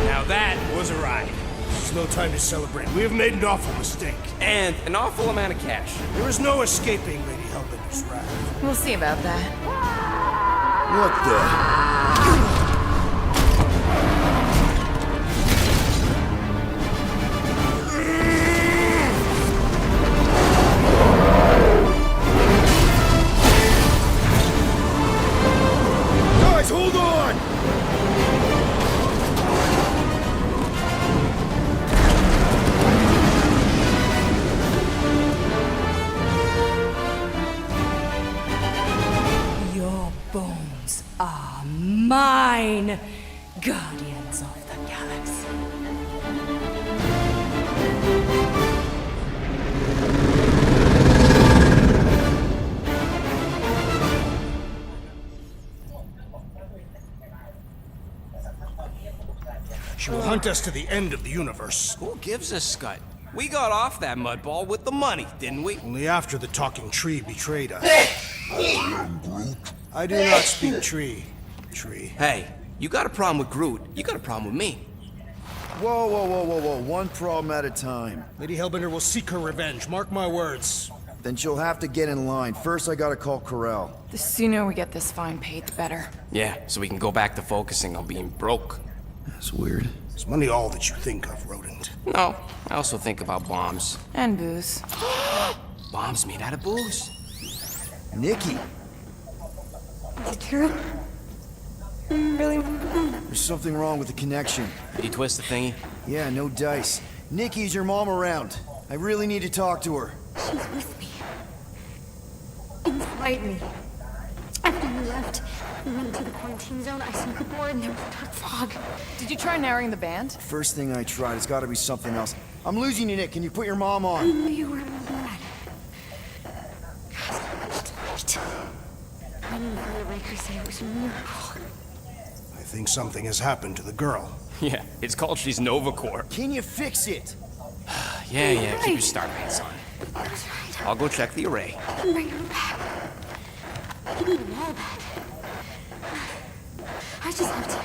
Now that was a ride.
There's no time to celebrate. We have made an awful mistake.
And an awful amount of cash.
There is no escaping Lady Hellbender's wrath.
We'll see about that.
What the? Guys, hold on!
Your bones are mine, Guardians of the Galaxy.
She will hunt us to the end of the universe.
Who gives a scut? We got off that mudball with the money, didn't we?
Only after the talking tree betrayed us. I do not speak tree.
Hey, you got a problem with Groot, you got a problem with me.
Whoa, whoa, whoa, whoa, whoa. One problem at a time.
Lady Hellbender will seek her revenge, mark my words.
Then she'll have to get in line. First, I gotta call Corel.
The sooner we get this fine paid, the better.
Yeah, so we can go back to focusing on being broke.
That's weird.
Is money all that you think of, rodent?
No, I also think about bombs.
And booze.
Bombs made out of booze.
Nikki,
Is it true? Really?
there's something wrong with the connection.
Did you twist the thingy?
Yeah, no dice. Nikki, is your mom around? I really need to talk to her.
She's with me. Inside me. After you left and went to the quarantine zone, I sent the board and there was dark fog.
Did you try narrowing the band?
First thing I tried, it's gotta be something else. I'm losing you, Nick. Can you put your mom
I
on?
knew you were bad. right. I didn't feel like I say it was a miracle.
I think something has happened to the girl.
Yeah, it's called she's Nova Corps.
Can you fix it?
Yeah, keep your star pants on. I'll go check the array.
Bring her back. You need to know that. I just have to...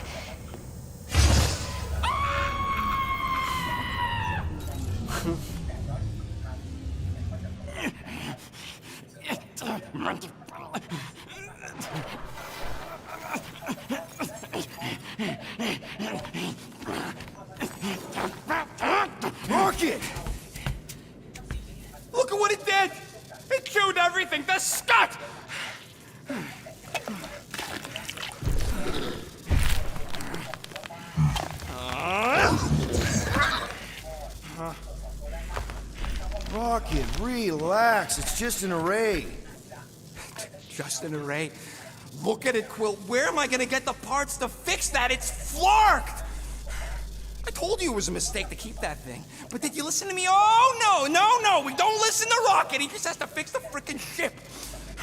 Rocket!
Look at what it did! It chewed everything! The scut!
Rocket, relax. It's just an array.
Just an array. Look at it, Quill. Where am I gonna get the parts to fix that? It's flarked! I told you it was a mistake to keep that thing. But did you listen to me? Oh, no! We don't listen to Rocket. He just has to fix the frickin' ship.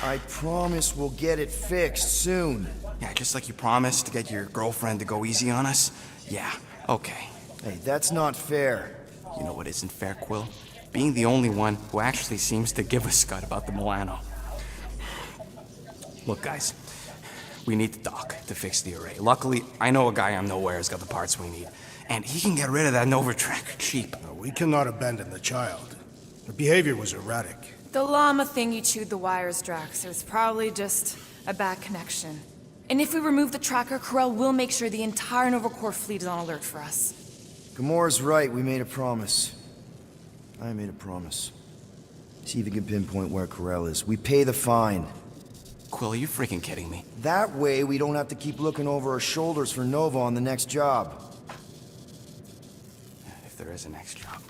I promise we'll get it fixed soon.
Yeah, just like you promised to get your girlfriend to go easy on us? Yeah, okay.
Hey, that's not fair.
You know what isn't fair, Quill? Being the only one who actually seems to give a scut about the Milano. Look, guys, we need the dock to fix the array. Luckily, I know a guy on Nowhere has got the parts we need. And he can get rid of that Nova Tracker cheap.
No, we cannot abandon the child. Her behavior was erratic.
The llama thing you chewed the wires, Drax. It was probably just a bad connection. And if we remove the tracker, Corel will make sure the entire Nova Corps fleet is on alert for us.
Gamora's right. We made a promise. I made a promise. See if you can pinpoint where Corel is. We pay the fine.
Quill, are you freaking kidding me?
That way, we don't have to keep looking over our shoulders for Nova on the next job.
If there is a next job.